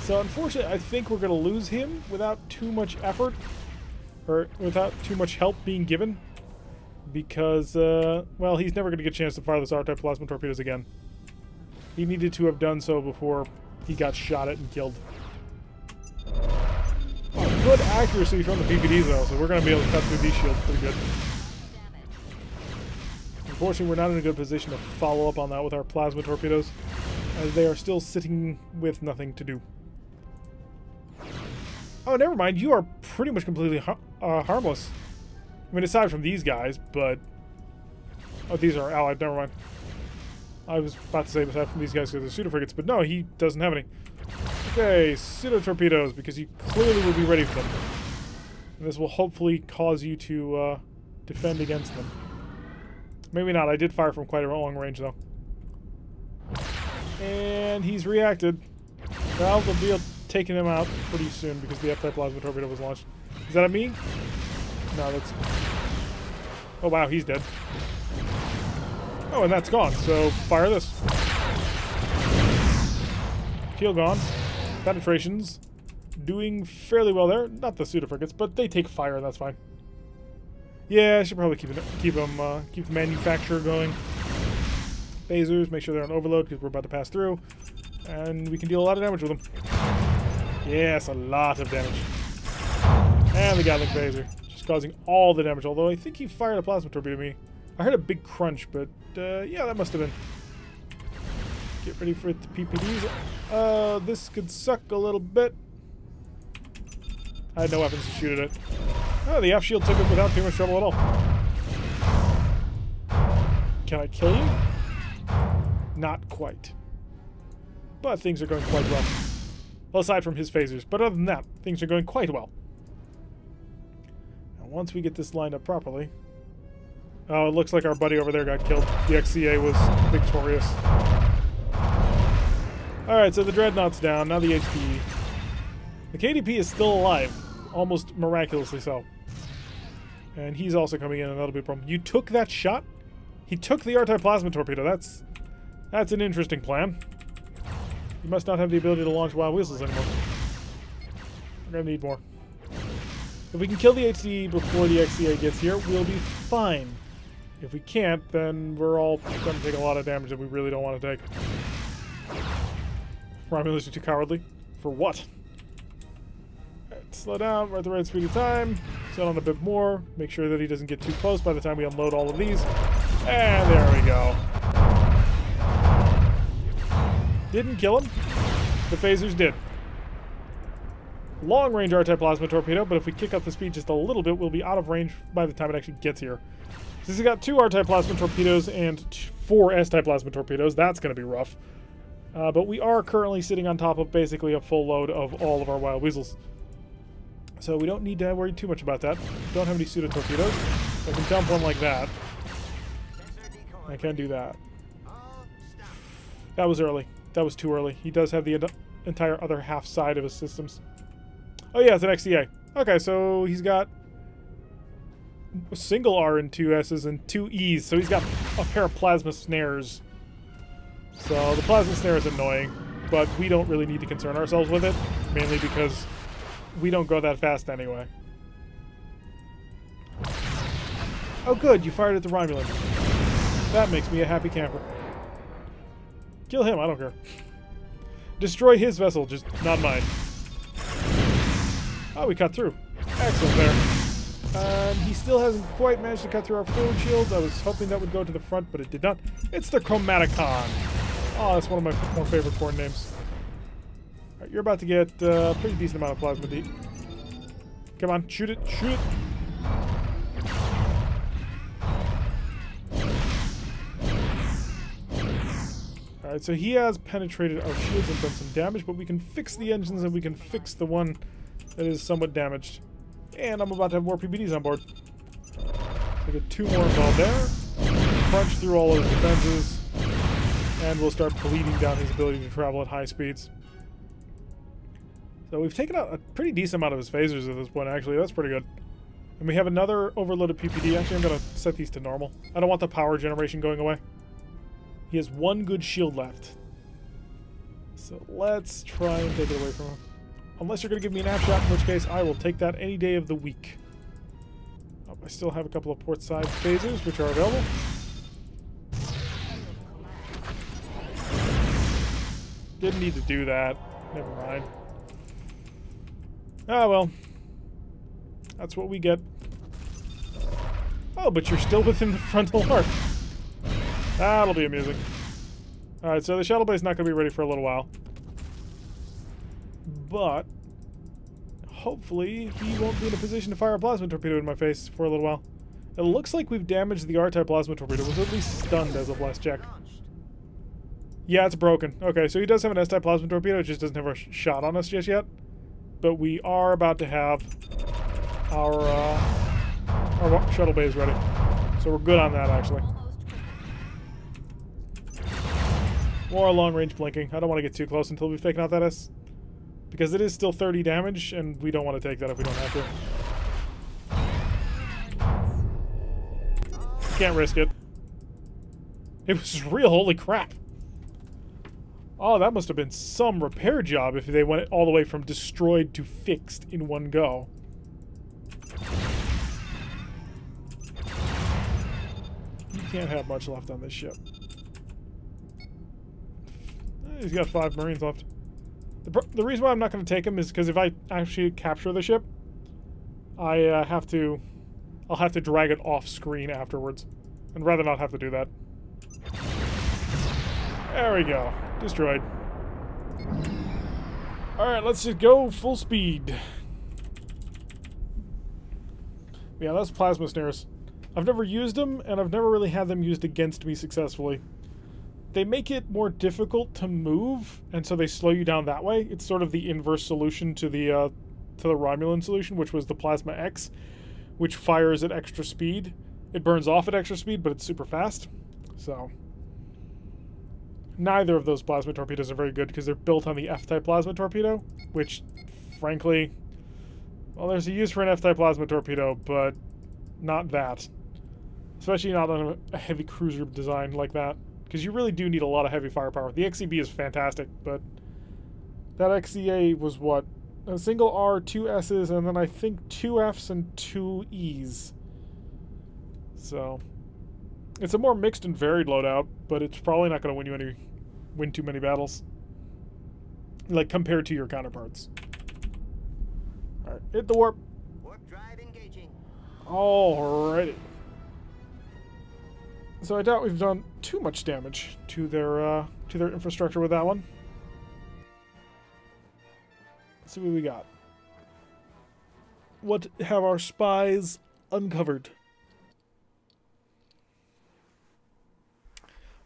So unfortunately, I think we're going to lose him without too much effort. Or without too much help being given. Because, well, he's never going to get a chance to fire those R-type plasma torpedoes again. He needed to have done so before he got shot at and killed. Oh, good accuracy from the PPDs, though, so we're going to be able to cut through these shields pretty good. Unfortunately, we're not in a good position to follow up on that with our plasma torpedoes, as they are still sitting with nothing to do. Oh, never mind. You are pretty much completely harmless. I mean, aside from these guys, but... Oh, these are allied. Never mind. I was about to say aside from these guys because they're pseudo-frigates, but no, he doesn't have any. Okay, pseudo-torpedoes, because you clearly will be ready for them. And this will hopefully cause you to defend against them. Maybe not. I did fire from quite a long range, though. And he's reacted. Well, they'll be taking him out pretty soon because the F-type plasma torpedo was launched. Is that a me? No, that's... Oh, wow, he's dead. Oh, and that's gone, so fire this. Shield gone. Penetrations. Doing fairly well there. Not the pseudo-frigates, but they take fire, and that's fine. Yeah, I should probably keep the manufacturer going. Phasers, make sure they're on overload because we're about to pass through. And we can deal a lot of damage with them. Yes, a lot of damage. And the Gatling phaser. Just causing all the damage, although I think he fired a plasma torpedo at me. I heard a big crunch, but yeah, that must have been. Get ready for the PPDs. This could suck a little bit. I had no weapons to shoot at it. Oh, the F-shield took it without too much trouble at all. Can I kill you? Not quite. But things are going quite well. Well, aside from his phasers. But other than that, things are going quite well. Now, once we get this lined up properly... Oh, it looks like our buddy over there got killed. The XCA was victorious. Alright, so the Dreadnought's down. Now the HPE. The KDP is still alive. Almost miraculously so. And he's also coming in, and that'll be a problem. You took that shot? He took the R-type plasma torpedo. That's an interesting plan. You must not have the ability to launch wild whistles anymore. We're gonna need more. If we can kill the HDE before the XCA gets here, we'll be fine. If we can't, then we're all gonna take a lot of damage that we really don't want to take. Romulus, you're too cowardly. For what? Alright, slow down. We're at the right speed of time. Set on a bit more. Make sure that he doesn't get too close by the time we unload all of these. And there we go. Didn't kill him. The phasers did. Long range R-type plasma torpedo, but if we kick up the speed just a little bit, we'll be out of range by the time it actually gets here. Since he's got 2 R-type plasma torpedoes and 4 S-type plasma torpedoes, that's going to be rough. But we are currently sitting on top of basically a full load of all of our wild weasels. So we don't need to worry too much about that. Don't have any pseudo torpedoes. I can dump one like that. I can do that. That was early. That was too early. He does have the entire other half side of his systems. Oh yeah, it's an XCA. Okay, so he's got a single R and 2 S's and 2 E's. So he's got a pair of plasma snares So the plasma snare is annoying, but we don't really need to concern ourselves with it, mainly because we don't go that fast anyway. Oh good, you fired at the Romulan. That makes me a happy camper. Kill him, I don't care. Destroy his vessel, just not mine. Oh, we cut through. Excellent there. He still hasn't quite managed to cut through our forward shields. I was hoping that would go to the front, but it did not. It's the Chromaticon. Oh, that's one of my more favorite corn names. Alright, you're about to get a pretty decent amount of plasma deep. Come on, shoot it, shoot it. Alright, so he has penetrated our shields and done some damage, but we can fix the engines and we can fix the one that is somewhat damaged. And I'm about to have more PBDs on board. So get 2 more involved there. Crunch through all of his defenses. And we'll start bleeding down his ability to travel at high speeds. So we've taken out a pretty decent amount of his phasers at this point, actually. That's pretty good. And we have another overloaded PPD. Actually, I'm going to set these to normal. I don't want the power generation going away. He has 1 good shield left. So let's try and take it away from him. Unless you're going to give me an app shot, in which case I will take that any day of the week. Oh, I still have a couple of port side phasers, which are available. Didn't need to do that. Never mind. Ah, well. That's what we get. Oh, but you're still within the frontal arc. That'll be amusing. Alright, so the shuttle bay is not going to be ready for a little while. But hopefully he won't be in a position to fire a plasma torpedo in my face for a little while. It looks like we've damaged the R-type plasma torpedo. It was at least stunned as of last check. Yeah, it's broken. Okay, so he does have an S-type plasma torpedo. It just doesn't have a shot on us just yet. But we are about to have our shuttle bays ready. So we're good on that, actually. More long-range blinking. I don't want to get too close until we've taken out that S. Because it is still 30 damage, and we don't want to take that if we don't have to. Can't risk it. It was real, holy crap. Oh, that must have been some repair job if they went all the way from destroyed to fixed in one go. You can't have much left on this ship. He's got 5 Marines left. The reason why I'm not going to take him is because if I actually capture the ship, I'll have to drag it off screen afterwards. I'd rather not have to do that. There we go. Destroyed. Alright, let's just go full speed. Yeah, that's plasma snares. I've never used them, and I've never really had them used against me successfully. They make it more difficult to move, and so they slow you down that way. It's sort of the inverse solution to the Romulan solution, which was the Plasma X, which fires at extra speed. It burns off at extra speed, but it's super fast. So neither of those plasma torpedoes are very good because they're built on the F-type plasma torpedo, which, frankly, well, there's a use for an F-type plasma torpedo, but not that. Especially not on a heavy cruiser design like that. Because you really do need a lot of heavy firepower. The XEB is fantastic, but that XEA was what? A single R, 2 S's, and then I think 2 F's and 2 E's. So it's a more mixed and varied loadout, but it's probably not going to win too many battles. Like, compared to your counterparts. Alright, hit the warp. Warp drive engaging. Alrighty. So I doubt we've done too much damage to their infrastructure with that one. Let's see what we got. What have our spies uncovered?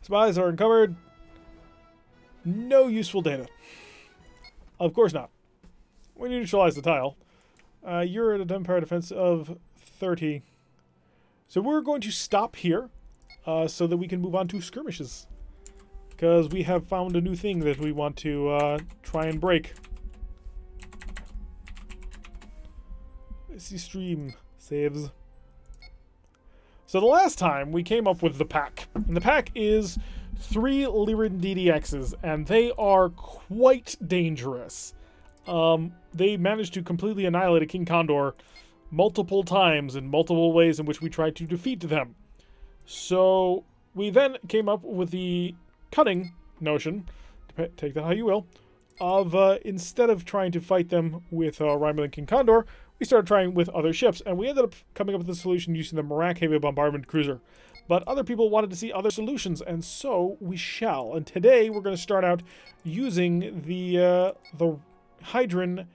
Spies are uncovered. No useful data. Of course not. We neutralize the tile. You're at a Empire defense of 30. So we're going to stop here. So that we can move on to skirmishes. Because we have found a new thing that we want to try and break. ISC stream saves. So the last time we came up with the pack. And the pack is 3 Lyran DDXs, and they are quite dangerous. They managed to completely annihilate a King Condor multiple times in multiple ways in which we tried to defeat them. So we then came up with the cunning notion, take that how you will, of instead of trying to fight them with Romulan King Condor, we started trying with other ships, and we ended up coming up with a solution using the Marak Heavy Bombardment Cruiser. But other people wanted to see other solutions, and so we shall. And today we're going to start out using the Hydron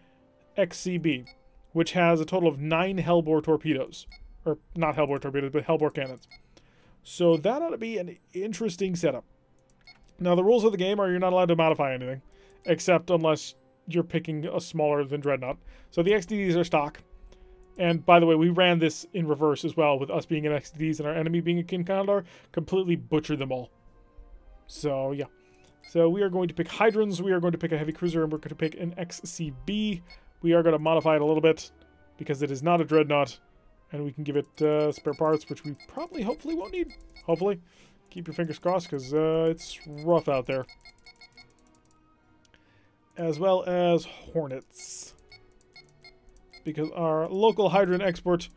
XCB, which has a total of 9 Hellbore torpedoes. Or, not Hellbore torpedoes, but Hellbore cannons. So that ought to be an interesting setup. Now, the rules of the game are you're not allowed to modify anything, except unless you're picking a smaller than Dreadnought. So the XDDs are stock. And by the way, we ran this in reverse as well, with us being an XDDs and our enemy being a King Condor. Completely butchered them all. So, yeah. So we are going to pick Hydrons, we are going to pick a heavy cruiser, and we're going to pick an XCB. We are going to modify it a little bit, because it is not a Dreadnought. And we can give it spare parts, which we probably, hopefully, won't need. Hopefully. Keep your fingers crossed, because it's rough out there. As well as Hornets. Because our local Hydron export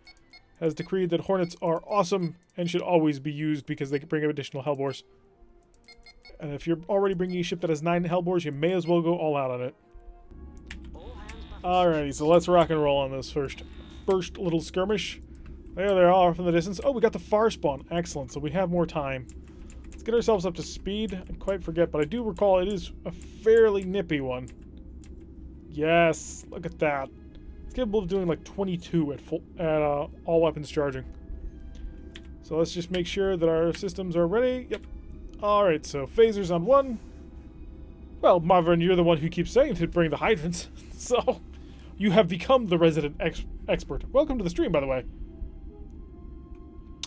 has decreed that Hornets are awesome and should always be used because they can bring up additional Hellbores. And if you're already bringing a ship that has 9 Hellbores, you may as well go all out on it. Alrighty, so let's rock and roll on this first little skirmish. There they are from the distance. Oh, we got the far spawn. Excellent, so we have more time. Let's get ourselves up to speed. I quite forget, but I do recall it is a fairly nippy one. Yes, look at that. It's capable of doing like 22 at all weapons charging. So let's just make sure that our systems are ready. Yep. Alright, so phasers on 1. Well, Marvin, you're the one who keeps saying to bring the hydrants. So, you have become the resident expert. Welcome to the stream, by the way.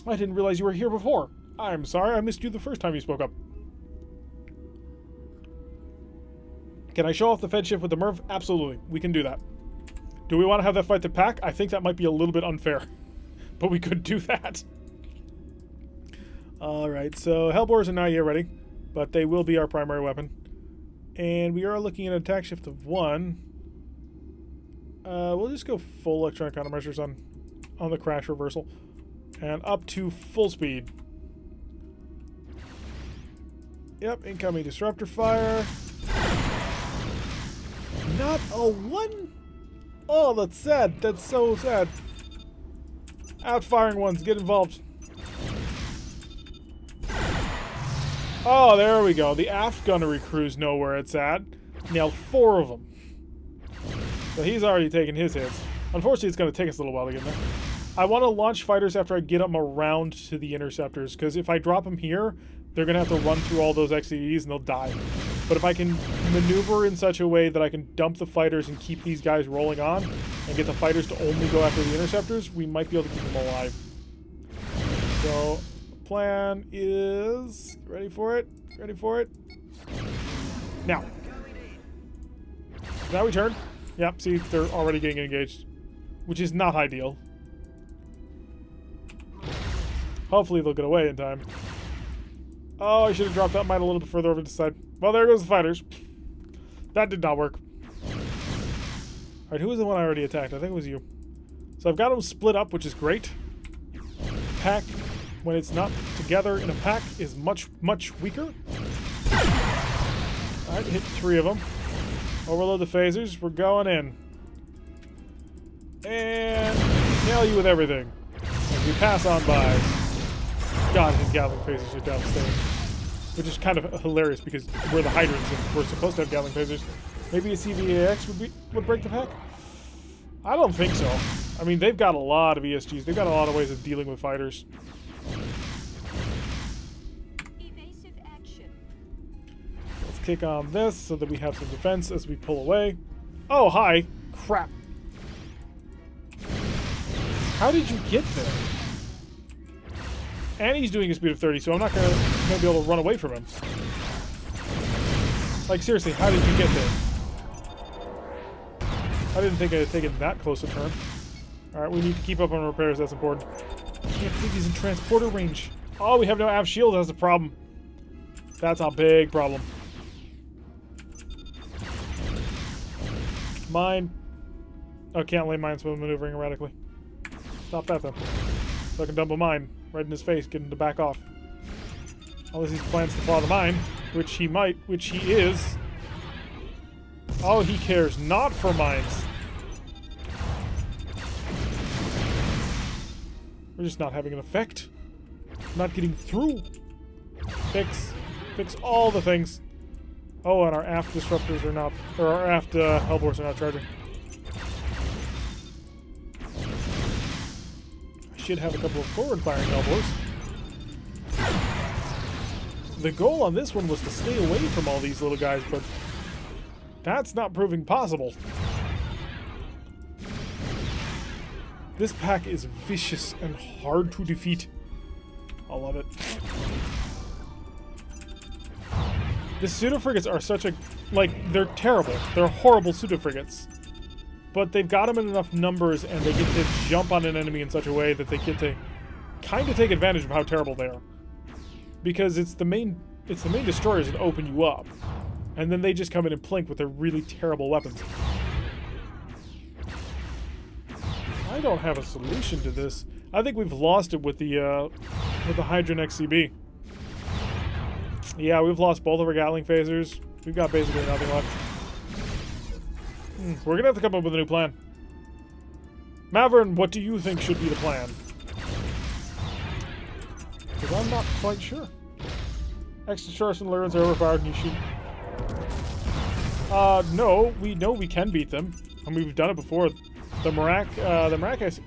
I didn't realize you were here before. I'm sorry, I missed you the first time you spoke up. Can I show off the Fed ship with the Merv? Absolutely, we can do that. Do we want to have that fight to pack? I think that might be a little bit unfair. But we could do that. Alright, so Hellbores are not yet ready. But they will be our primary weapon. And we are looking at an attack shift of 1. We'll just go full electronic countermeasures on the crash reversal. And up to full speed. Yep, incoming disruptor fire. Not a 1? Oh, that's sad. That's so sad. Outfiring ones, get involved. Oh, there we go. The aft gunnery crews know where it's at. Nailed 4 of them. So he's already taken his hits. Unfortunately, it's going to take us a little while to get there. I want to launch fighters after I get them around to the interceptors, because if I drop them here, they're going to have to run through all those XCDs and they'll die. But if I can maneuver in such a way that I can dump the fighters and keep these guys rolling on, and get the fighters to only go after the interceptors, we might be able to keep them alive. So, plan is... Ready for it? Ready for it? Now. Now we turn. Yep, see, they're already getting engaged. Which is not ideal. Hopefully they'll get away in time. Oh, I should have dropped that mine a little bit further over to the side. Well, there goes the fighters. That did not work. Alright, who was the one I already attacked? I think it was you. So I've got them split up, which is great. Pack, when it's not together in a pack, is much, much weaker. Alright, hit 3 of them. Overload the phasers. We're going in. And nail you with everything. As we pass on by. God, his Gatling phasers are devastating. Which is kind of hilarious because we're the hydrants and we're supposed to have Gatling phasers. Maybe a CVAX would break the pack? I don't think so. I mean, they've got a lot of ESGs. They've got a lot of ways of dealing with fighters. Evasive action. Let's kick on this so that we have some defense as we pull away. Oh, hi. Crap. How did you get there? And he's doing a speed of 30, so I'm not gonna be able to run away from him. Like, seriously, how did you get there? I didn't think I had taken that close a turn. Alright, we need to keep up on repairs, that's important. I can't believe he's in transporter range. Oh, we have no AV shield, that's a problem. That's a big problem. Mine. Oh, can't lay mines while maneuvering erratically. Stop that, though. So I can dump a mine right in his face, get him to back off. Unless he plans to follow the mine, which he might, which he is. Oh, he cares not for mines. We're just not having an effect. Not getting through. Fix all the things. Oh, and our aft disruptors are not, or our aft hellbores are not charging. I should have a couple of forward-firing hellbores. The goal on this one was to stay away from all these little guys, but that's not proving possible. This pack is vicious and hard to defeat. I love it. The pseudo-frigates are such a... like, they're terrible. They're horrible pseudo-frigates. But they've got them in enough numbers, and they get to jump on an enemy in such a way that they get to kind of take advantage of how terrible they are. Because it's the main destroyers that open you up. And then they just come in and plink with their really terrible weapons. I don't have a solution to this. I think we've lost it with the Hydron XCB. Yeah, we've lost both of our Gatling phasers. We've got basically nothing left. We're gonna have to come up with a new plan. Mavern, what do you think should be the plan? Because I'm not quite sure. Extra charge and lures are overpowered and you shoot. No, we know we can beat them. And we've done it before. The Marak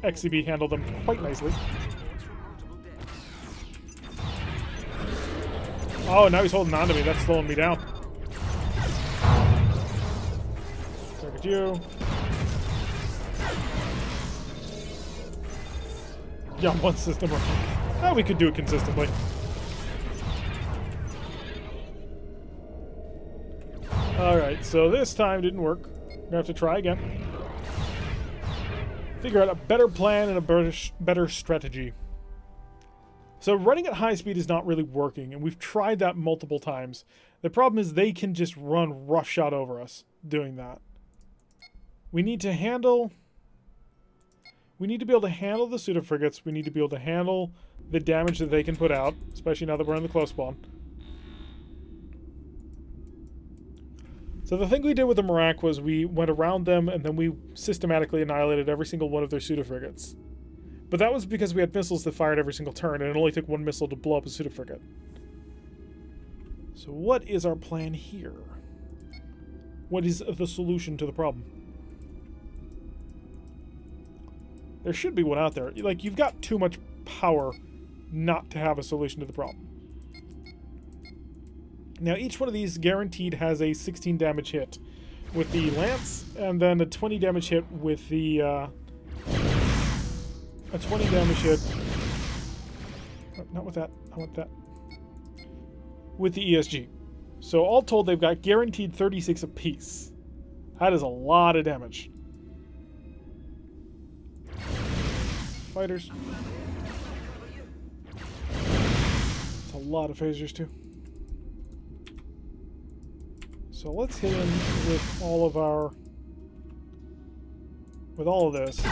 XCB handled them quite nicely. Oh, now he's holding on to me. That's slowing me down. Look at you. Yeah, one system. Oh, we could do it consistently. Alright, so this time didn't work. We're gonna have to try again. Figure out a better plan and a better strategy. So running at high speed is not really working, and we've tried that multiple times. The problem is they can just run roughshod over us doing that. We need to handle... we need to be able to handle the pseudo-frigates. We need to be able to handle the damage that they can put out, especially now that we're in the close spawn. So the thing we did with the Marak was we went around them and then we systematically annihilated every single one of their pseudo-frigates. But that was because we had missiles that fired every single turn, and it only took one missile to blow up a pseudo-frigate. So what is our plan here? What is the solution to the problem? There should be one out there. Like, you've got too much power not to have a solution to the problem. Now, each one of these guaranteed has a 16 damage hit with the Lance, and then a 20 damage hit with the, a 20 damage hit... not with that, not with that. With the ESG. So, all told, they've got guaranteed 36 apiece. That is a lot of damage. Fighters. It's a lot of phasers, too. So let's hit him with all of our... with all of this.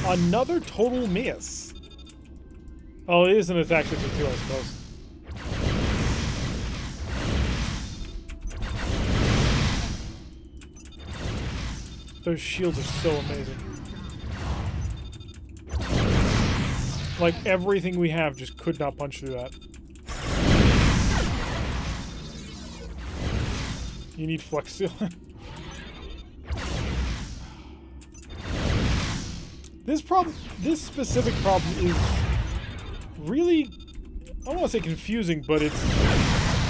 Another total miss. Oh, it is an attack shifter too, I suppose. Those shields are so amazing. Like, everything we have just could not punch through that. You need flex sealant. This specific problem is really, I don't want to say confusing, but it's,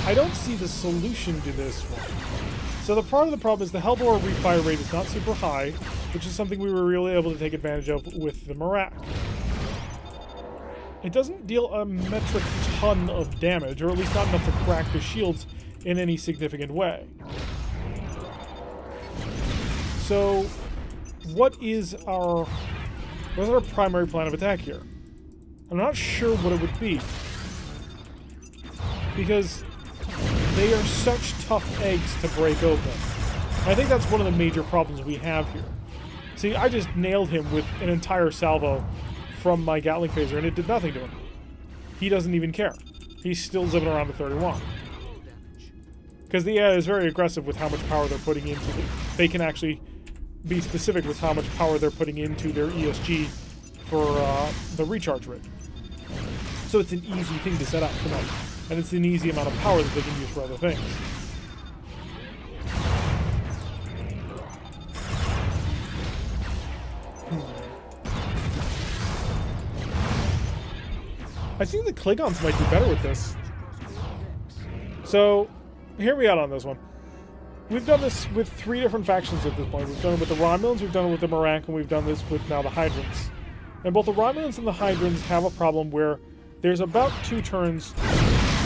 I don't see the solution to this one. So the part of the problem is the Hellbore refire rate is not super high, which is something we were really able to take advantage of with the Marak. It doesn't deal a metric ton of damage, or at least not enough to crack the shields in any significant way. So, what is our primary plan of attack here? I'm not sure what it would be. because they are such tough eggs to break open. I think that's one of the major problems we have here. See, I just nailed him with an entire salvo from my Gatling phaser, and it did nothing to him. He doesn't even care. He's still zipping around to 31. Because the AI is very aggressive with how much power they're putting into it. They can actually be specific with how much power they're putting into their ESG for the recharge rate. So it's an easy thing to set up for them. And it's an easy amount of power that they can use for other things. I think the Klingons might do better with this. So, here we are on this one. We've done this with 3 different factions at this point. We've done it with the Romulans, we've done it with the Marak, and we've done this with now the Hydrants. And both the Romulans and the Hydrants have a problem where there's about 2 turns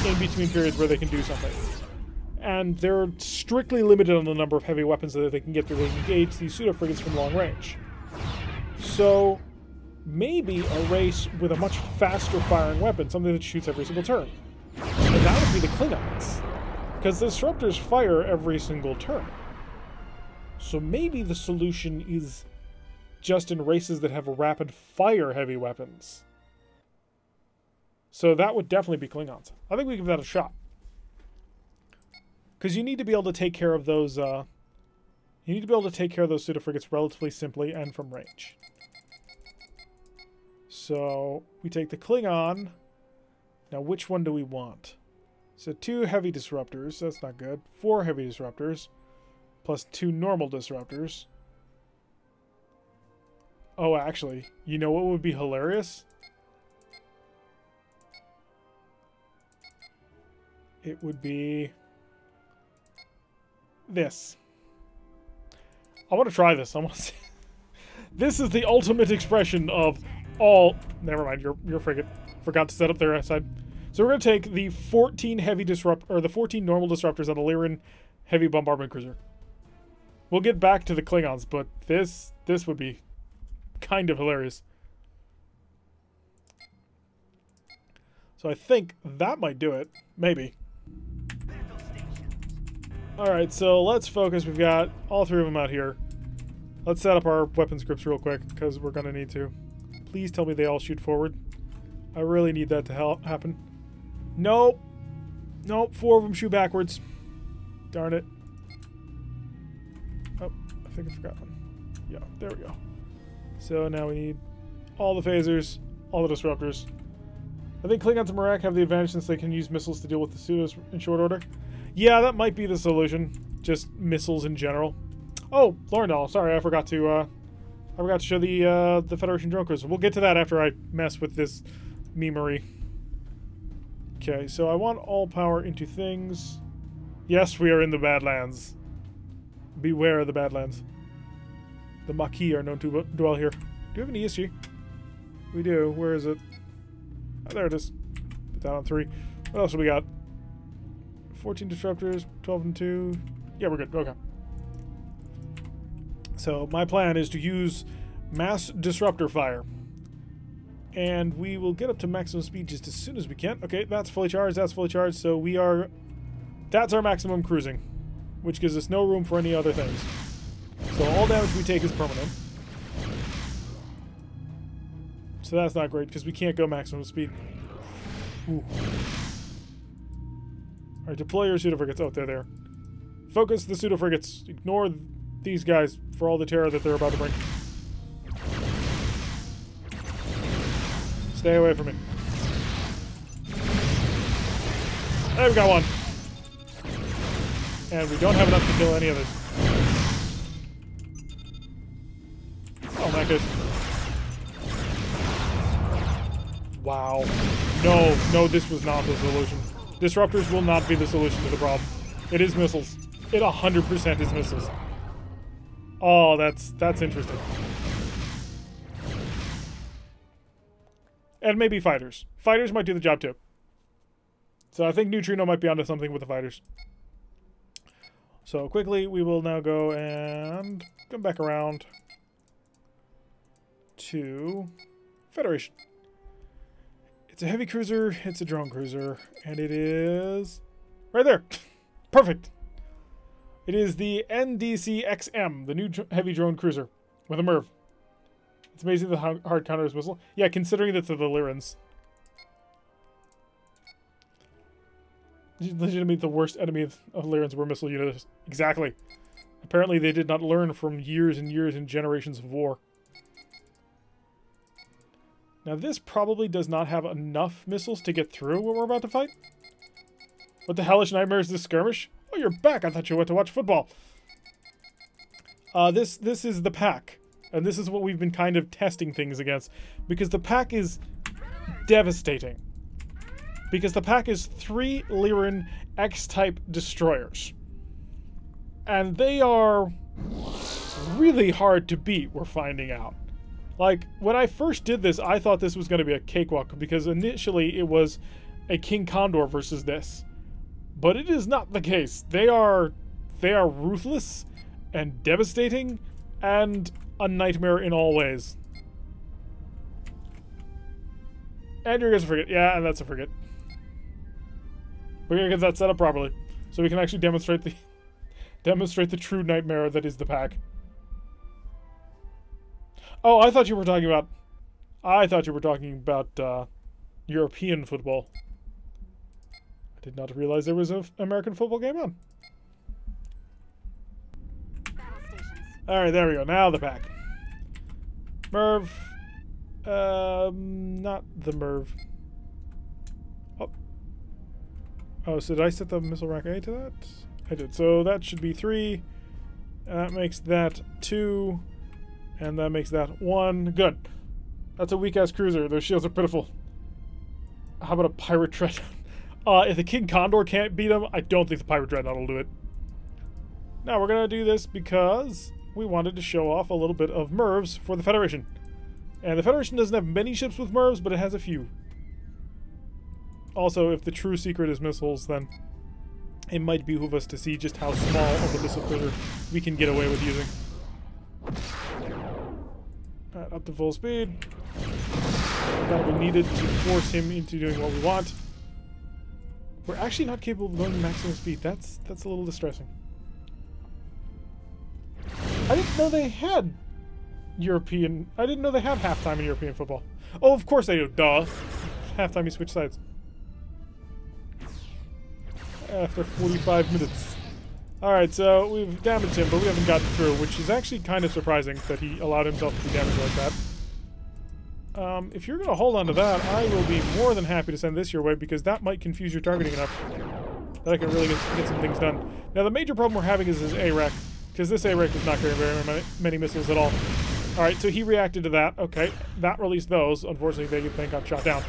in between periods where they can do something. And they're strictly limited on the number of heavy weapons that they can get that they can engage these pseudo-frigates from long range. So, maybe a race with a much faster firing weapon, something that shoots every single turn. And that would be the Klingons. Because the disruptors fire every single turn. So maybe the solution is just in races that have rapid fire heavy weapons. So that would definitely be Klingons. I think we give that a shot. Because you need to be able to take care of those pseudo-frigates relatively simply and from range. So we take the Klingon. Now which one do we want? So 2 heavy disruptors, that's not good. 4 heavy disruptors, plus 2 normal disruptors. Oh, actually, you know what would be hilarious? It would be this. I want to try this. I want to see. This is the ultimate expression of all... Never mind, your frigate. Forgot to set up their side. So we're going to take the 14 heavy the 14 normal disruptors on the Lyran heavy bombardment cruiser. We'll get back to the Klingons, but this would be kind of hilarious. So I think that might do it. Maybe. Alright, so let's focus. We've got all 3 of them out here. Let's set up our weapons groups real quick, because we're going to need to. Please tell me they all shoot forward. I really need that to happen. Nope. Nope, 4 of them shoot backwards. Darn it. Oh, I think I forgot one. Yeah, there we go. So now we need all the phasers, all the disruptors. I think Klingons and Marak have the advantage since they can use missiles to deal with the pseudos in short order. Yeah, that might be the solution. Just missiles in general. Oh, Lorendal, sorry, I forgot to show the Federation drone cruiser. We'll get to that after I mess with this memery. Okay, so I want all power into things. Yes, we are in the Badlands. Beware of the Badlands. The Maquis are known to dwell here. Do we have an ESG? We do. Where is it? Oh, there it is. Put that on 3. What else do we got? 14 disruptors, 12 and 2. Yeah, we're good. Okay. So my plan is to use mass disruptor fire. And we will get up to maximum speed just as soon as we can. Okay, that's fully charged, that's fully charged, so we are... That's our maximum cruising, which gives us no room for any other things. So all damage we take is permanent. So that's not great, because we can't go maximum speed. Ooh. Alright, deploy your pseudo-frigates. Oh, they're there. Focus the pseudo-frigates. Ignore these guys for all the terror that they're about to bring. Stay away from me. There we got one. And we don't have enough to kill any others. Oh my goodness. Wow. No, this was not the solution. Disruptors will not be the solution to the problem. It is missiles. It 100% is missiles. Oh, that's interesting. And maybe fighters. Fighters might do the job too. So I think Neutrino might be onto something with the fighters. So quickly, we will now go and come back around to Federation. It's a heavy cruiser, it's a drone cruiser, and it is right there. Perfect. It is the NDC-XM, the new heavy drone cruiser with a MIRV. It's amazing the hard counter is missile. Yeah, considering that they're the Lyrans. Legitimately the worst enemy of Lyrans were missile units. Exactly. Apparently they did not learn from years and years and generations of war. Now this probably does not have enough missiles to get through what we're about to fight. What the hellish nightmare is this skirmish? Oh, you're back. I thought you went to watch football. This is the pack. And this is what we've been kind of testing things against. Because the pack is devastating. Because the pack is 3 Lyran X-type destroyers. And they are really hard to beat, we're finding out. Like, when I first did this, I thought this was going to be a cakewalk. Because initially it was a King Condor versus this. But it is not the case. They are ruthless and devastating and a nightmare in all ways. And you're gonna frigate. Yeah, and that's a frigate. We're gonna get that set up properly, so we can actually demonstrate the true nightmare that is the pack. Oh, I thought you were talking about European football. I did not realize there was an American football game on. Alright, there we go. Now the pack. MIRV. Not the MIRV. Oh. Oh, so did I set the missile rack A to that? I did. So that should be 3. And that makes that 2. And that makes that 1. Good. That's a weak-ass cruiser. Those shields are pitiful. How about a pirate dreadnought? If the King Condor can't beat him, I don't think the pirate dreadnought will do it. Now we're gonna do this because we wanted to show off a little bit of MIRVs for the Federation. And the Federation doesn't have many ships with MIRVs, but it has a few. Also, if the true secret is missiles, then it might behoove us to see just how small of a missile cruiser we can get away with using. Alright, up to full speed. That'll be needed to force him into doing what we want. We're actually not capable of going to maximum speed. That's a little distressing. I didn't know they had I didn't know they had halftime in European football. Oh, of course they do. Duh. Halftime you switch sides. After 45 minutes. Alright, so we've damaged him, but we haven't gotten through, which is actually kind of surprising that he allowed himself to be damaged like that. If you're going to hold on to that, I will be more than happy to send this your way, because that might confuse your targeting enough that I can really get some things done. Now, the major problem we're having is his A-Rack, because this A-Rack is not carrying very many missiles at all. Alright, so he reacted to that. Okay, that released those. Unfortunately, they got shot down.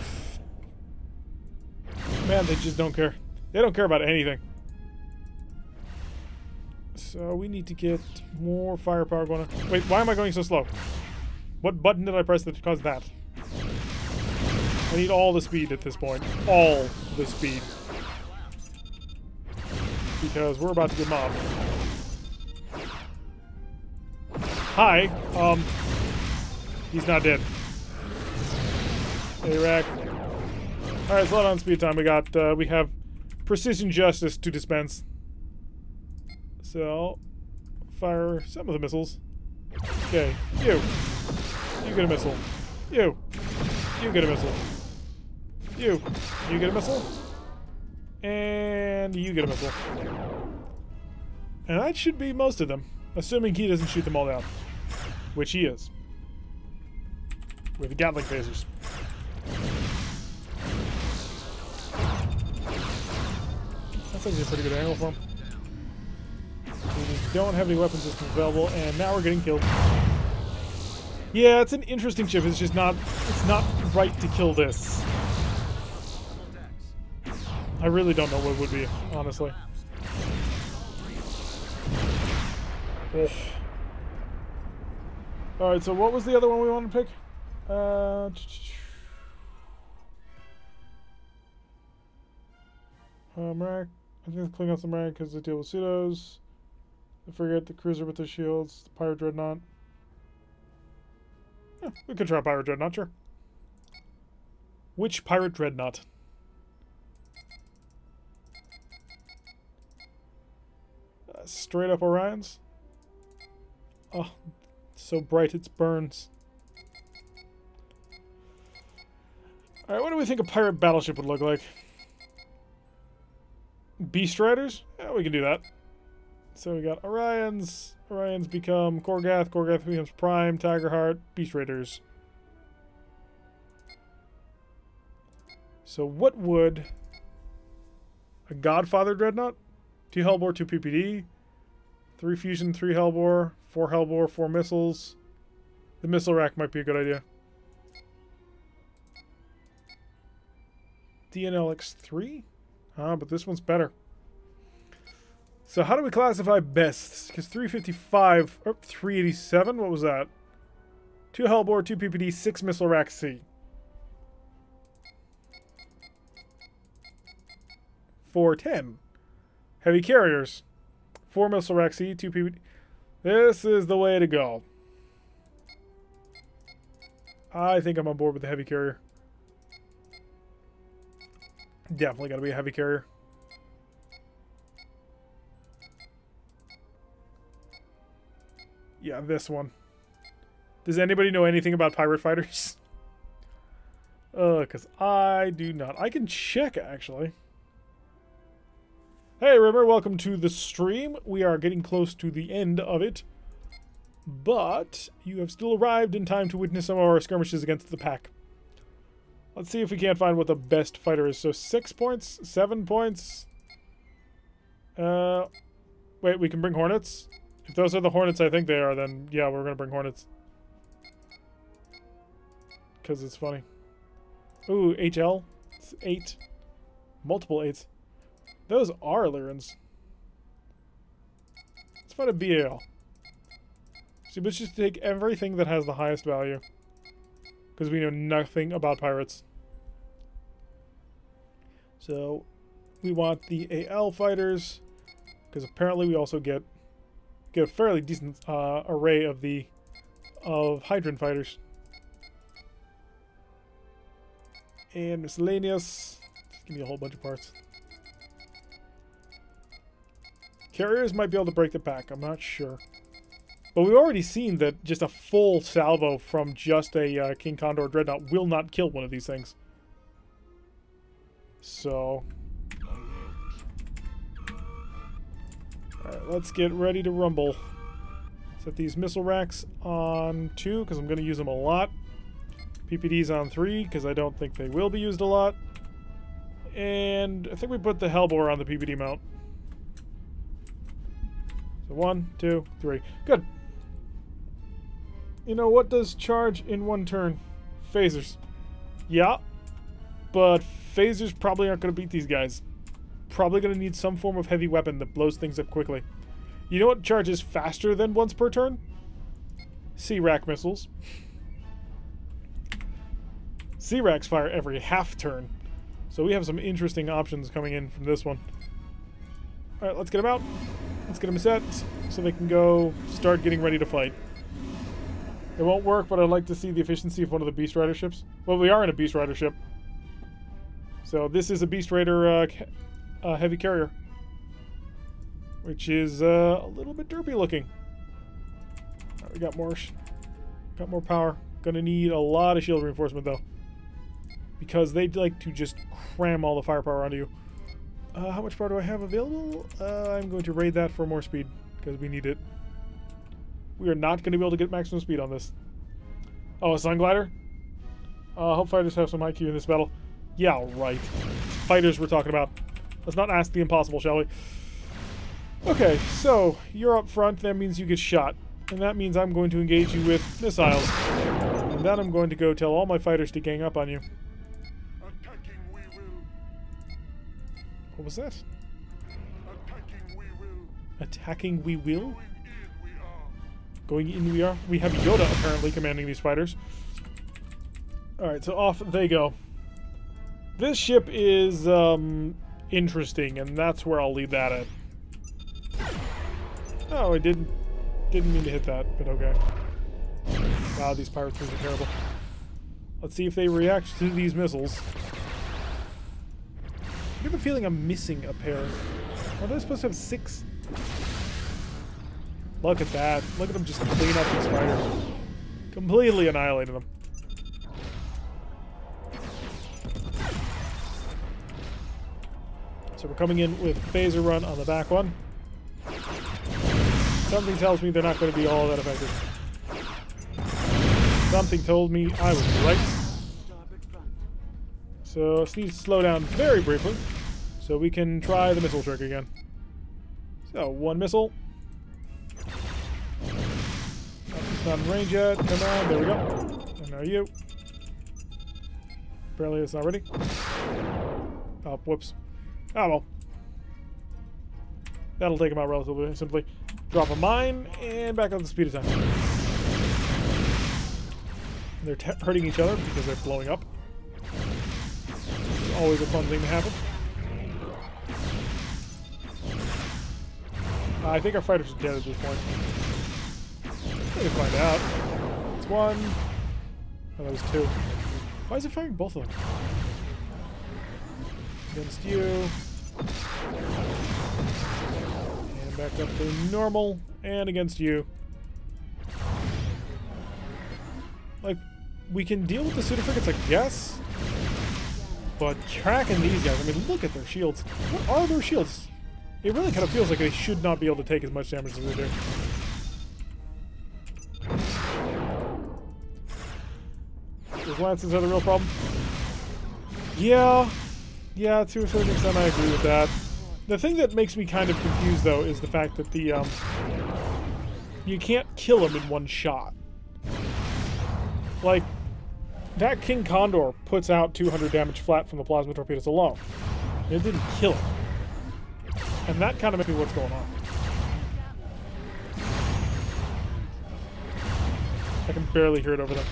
Man, they just don't care. They don't care about anything. So we need to get more firepower going on. Wait, why am I going so slow? What button did I press that caused that? I need all the speed at this point. All the speed. Because we're about to get mobbed. Hi. He's not dead. A-Rack. Alright, slow down speed time. We have precision justice to dispense. So, fire some of the missiles. Okay, you get a missile. You get a missile. You get a missile. And you get a missile. And that should be most of them, assuming he doesn't shoot them all down. Which he is. With the Gatling phasers. That's actually a pretty good angle for him. We just don't have any weapon systems available, and now we're getting killed. Yeah, it's an interesting ship. It's just not. It's not right to kill this. I really don't know what would be, honestly. Ugh. All right. So what was the other one we wanted to pick? Marak. I think it's cleaning out some Marak because they deal with pseudos. The frigate, the cruiser with the shields, the pirate dreadnought. Yeah, we could try pirate dreadnought, sure. Which pirate dreadnought? Straight up Orions? Oh, so bright it burns. Alright, what do we think a pirate battleship would look like? Beast Riders? Yeah, we can do that. So we got Orions. Orions become Korgath. Korgath becomes Prime, Tigerheart, Beast Raiders. So what would a Godfather Dreadnought? 2 Hellbore, 2 PPD, 3 Fusion, 3 Hellbore, 4 Hellbore, 4 missiles. The missile rack might be a good idea. DNLX3? But this one's better. So how do we classify best? Because 355, or 387, what was that? 2 Hellbore, 2 PPD, 6 missile rack C. 410. Heavy carriers. 4 missile rack C, 2 PPD. This is the way to go. I think I'm on board with the heavy carrier. Definitely got to be a heavy carrier. Yeah, this one. Does anybody know anything about pirate fighters? Because I do not. I can check, actually. Hey, Rimmer, welcome to the stream. We are getting close to the end of it. But you have still arrived in time to witness some of our skirmishes against the pack. Let's see if we can't find what the best fighter is. So 6 points, 7 points. Wait, we can bring Hornets? If those are the Hornets I think they are, then yeah, we're going to bring Hornets. Because it's funny. Ooh, HL. It's 8. Multiple 8s. Those are Lyrans. Let's find a BAL. See, let's just take everything that has the highest value. Because we know nothing about pirates. So, we want the AL fighters. Because apparently we also get a fairly decent array of Hydran fighters. And miscellaneous. Just give me a whole bunch of parts. Carriers might be able to break the pack. I'm not sure. But we've already seen that just a full salvo from just a King Condor Dreadnought will not kill one of these things. So... Alright, let's get ready to rumble. Set these missile racks on 2, because I'm going to use them a lot. PPD's on 3, because I don't think they will be used a lot. And I think we put the Hellbore on the PPD mount. So 1, 2, 3. Good. You know, what does charge in 1 turn? Phasers. Yeah. But phasers probably aren't going to beat these guys. Probably going to need some form of heavy weapon that blows things up quickly. You know what charges faster than once per turn? C-Rack missiles. C-Racks fire every half turn. So we have some interesting options coming in from this one. Alright, let's get them out. Let's get them set so they can go start getting ready to fight. It won't work, but I'd like to see the efficiency of one of the Beast Rider ships. Well, we are in a Beast Rider ship. So this is a Beast Raider heavy carrier. Which is a little bit derpy looking. Right, we got more power. Gonna need a lot of shield reinforcement though. Because they'd like to just cram all the firepower onto you. How much power do I have available? I'm going to raid that for more speed. Because we need it. We are not going to be able to get maximum speed on this. Oh, a Sun Glider? Hope fighters have some IQ in this battle. Yeah, right. Fighters we're talking about. Let's not ask the impossible, shall we? Okay, so you're up front. That means you get shot. And that means I'm going to engage you with missiles. And then I'm going to go tell all my fighters to gang up on you. Attacking we will. What was that? Attacking we will. Attacking we will? Going in we are. Going in we are. We have Yoda apparently commanding these fighters. Alright, so off they go. This ship is interesting, and that's where I'll leave that at. Oh, I didn't mean to hit that, but okay. Wow, these pirate crews are terrible. Let's see if they react to these missiles. I have a feeling I'm missing a pair. Are they supposed to have 6? Look at that. Look at them just clean up these fighters. Completely annihilated them. So we're coming in with phaser run on the back one. Something tells me they're not going to be all that effective. Something told me I was right. So let's need to slow down very briefly so we can try the missile trick again. So, 1 missile. It's not in range yet. Come on, there we go. And now you. Apparently it's not ready. Oh, whoops. Oh well. That'll take them out relatively simply. Drop a mine and back up the speed of time. They're hurting each other because they're blowing up. It's always a fun thing to happen. I think our fighters are dead at this point. We'll find out. It's 1. Oh, that was 2. Why is it firing both of them? Against you. And back up to normal. And against you. Like, we can deal with the pseudo frigates, I guess. But tracking these guys, I mean, look at their shields. What are their shields? It really kind of feels like they should not be able to take as much damage as they do. Those lances are the real problem. Yeah, to a certain extent I agree with that. The thing that makes me kind of confused, though, is the fact that the, you can't kill him in one shot. Like, that King Condor puts out 200 damage flat from the plasma torpedoes alone. It didn't kill him. And that kind of makes me what's going on. I can barely hear it over them.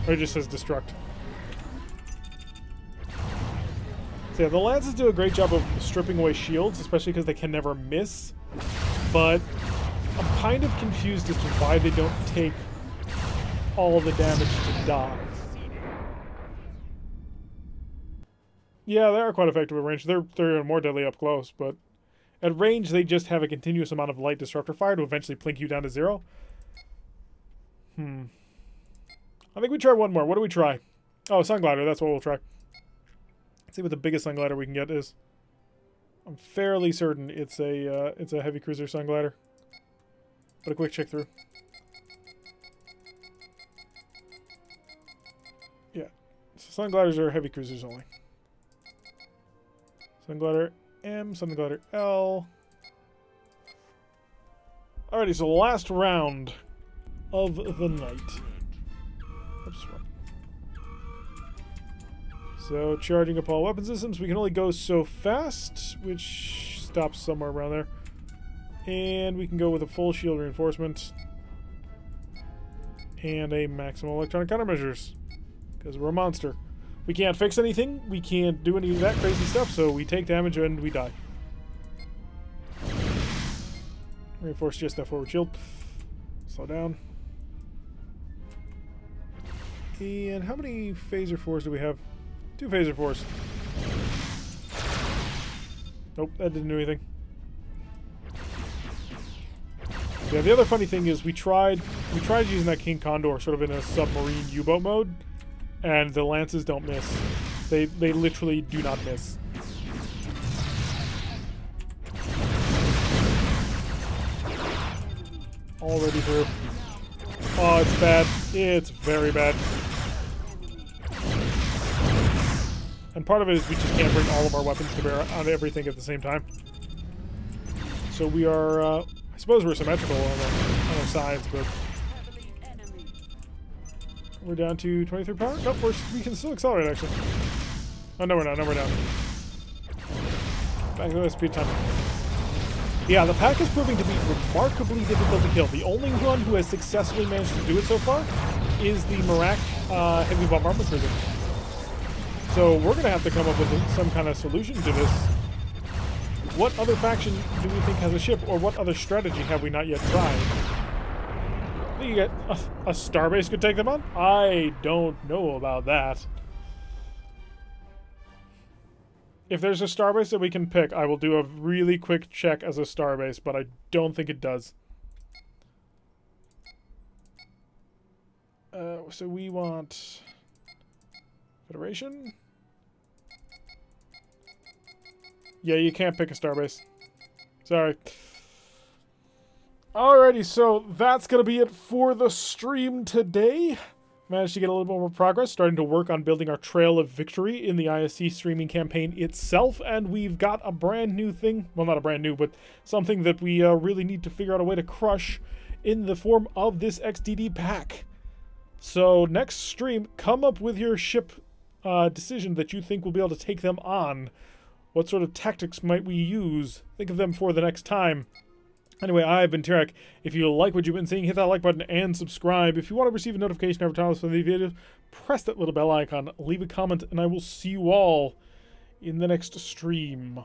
Or it just says destruct. So yeah, the Lances do a great job of stripping away shields, especially because they can never miss. But I'm kind of confused as to why they don't take all the damage to die. Yeah, they are quite effective at range. They're more deadly up close, but at range they just have a continuous amount of light disruptor fire to eventually plink you down to 0. I think we try one more. What do we try? Oh, Sun Glider. That's what we'll try. Let's see what the biggest Sun Glider we can get is. I'm fairly certain it's a heavy cruiser Sun Glider. But a quick check through. Yeah, so Sun Gliders are heavy cruisers only. Sun Glider M, Sun Glider L. Alrighty, so last round of the night. Oops. So, charging up all weapon systems. We can only go so fast, which stops somewhere around there. And we can go with a full shield reinforcement. And a maximum electronic countermeasures. Because we're a monster. We can't fix anything. We can't do any of that crazy stuff, so we take damage and we die. Reinforce just that forward shield. Slow down. And how many phaser 4s do we have? 2 phaser 4s. Nope, that didn't do anything. Yeah, the other funny thing is we tried using that King Condor sort of in a submarine U-boat mode, and the Lances don't miss. They literally do not miss. Already through. Oh, it's bad. It's very bad. And part of it is we just can't bring all of our weapons to bear on everything at the same time. So we are, I suppose we're symmetrical on our sides, but we're down to 23 power? Nope, we can still accelerate, actually. Oh, no, we're not. No, we're down. Back to the speed time. Yeah, the pack is proving to be remarkably difficult to kill. The only one who has successfully managed to do it so far is the Marak heavy bombardment cruiser. So we're going to have to come up with some kind of solution to this. What other faction do we think has a ship, or what other strategy have we not yet tried? You get a starbase could take them on? I don't know about that. If there's a starbase that we can pick, I will do a really quick check as a starbase, but I don't think it does. So we want Federation. Yeah, you can't pick a starbase. Sorry. Alrighty, so that's going to be it for the stream today. Managed to get a little more progress, starting to work on building our Trail of Victory in the ISC streaming campaign itself, and we've got a brand new thing, well, not a brand new, but something that we really need to figure out a way to crush in the form of this XDD pack. So next stream, come up with your ship decision that you think will be able to take them on. What sort of tactics might we use? Think of them for the next time. Anyway, I've been Tarek. If you like what you've been seeing, hit that like button and subscribe. If you want to receive a notification every time I post a new video, press that little bell icon, leave a comment, and I will see you all in the next stream.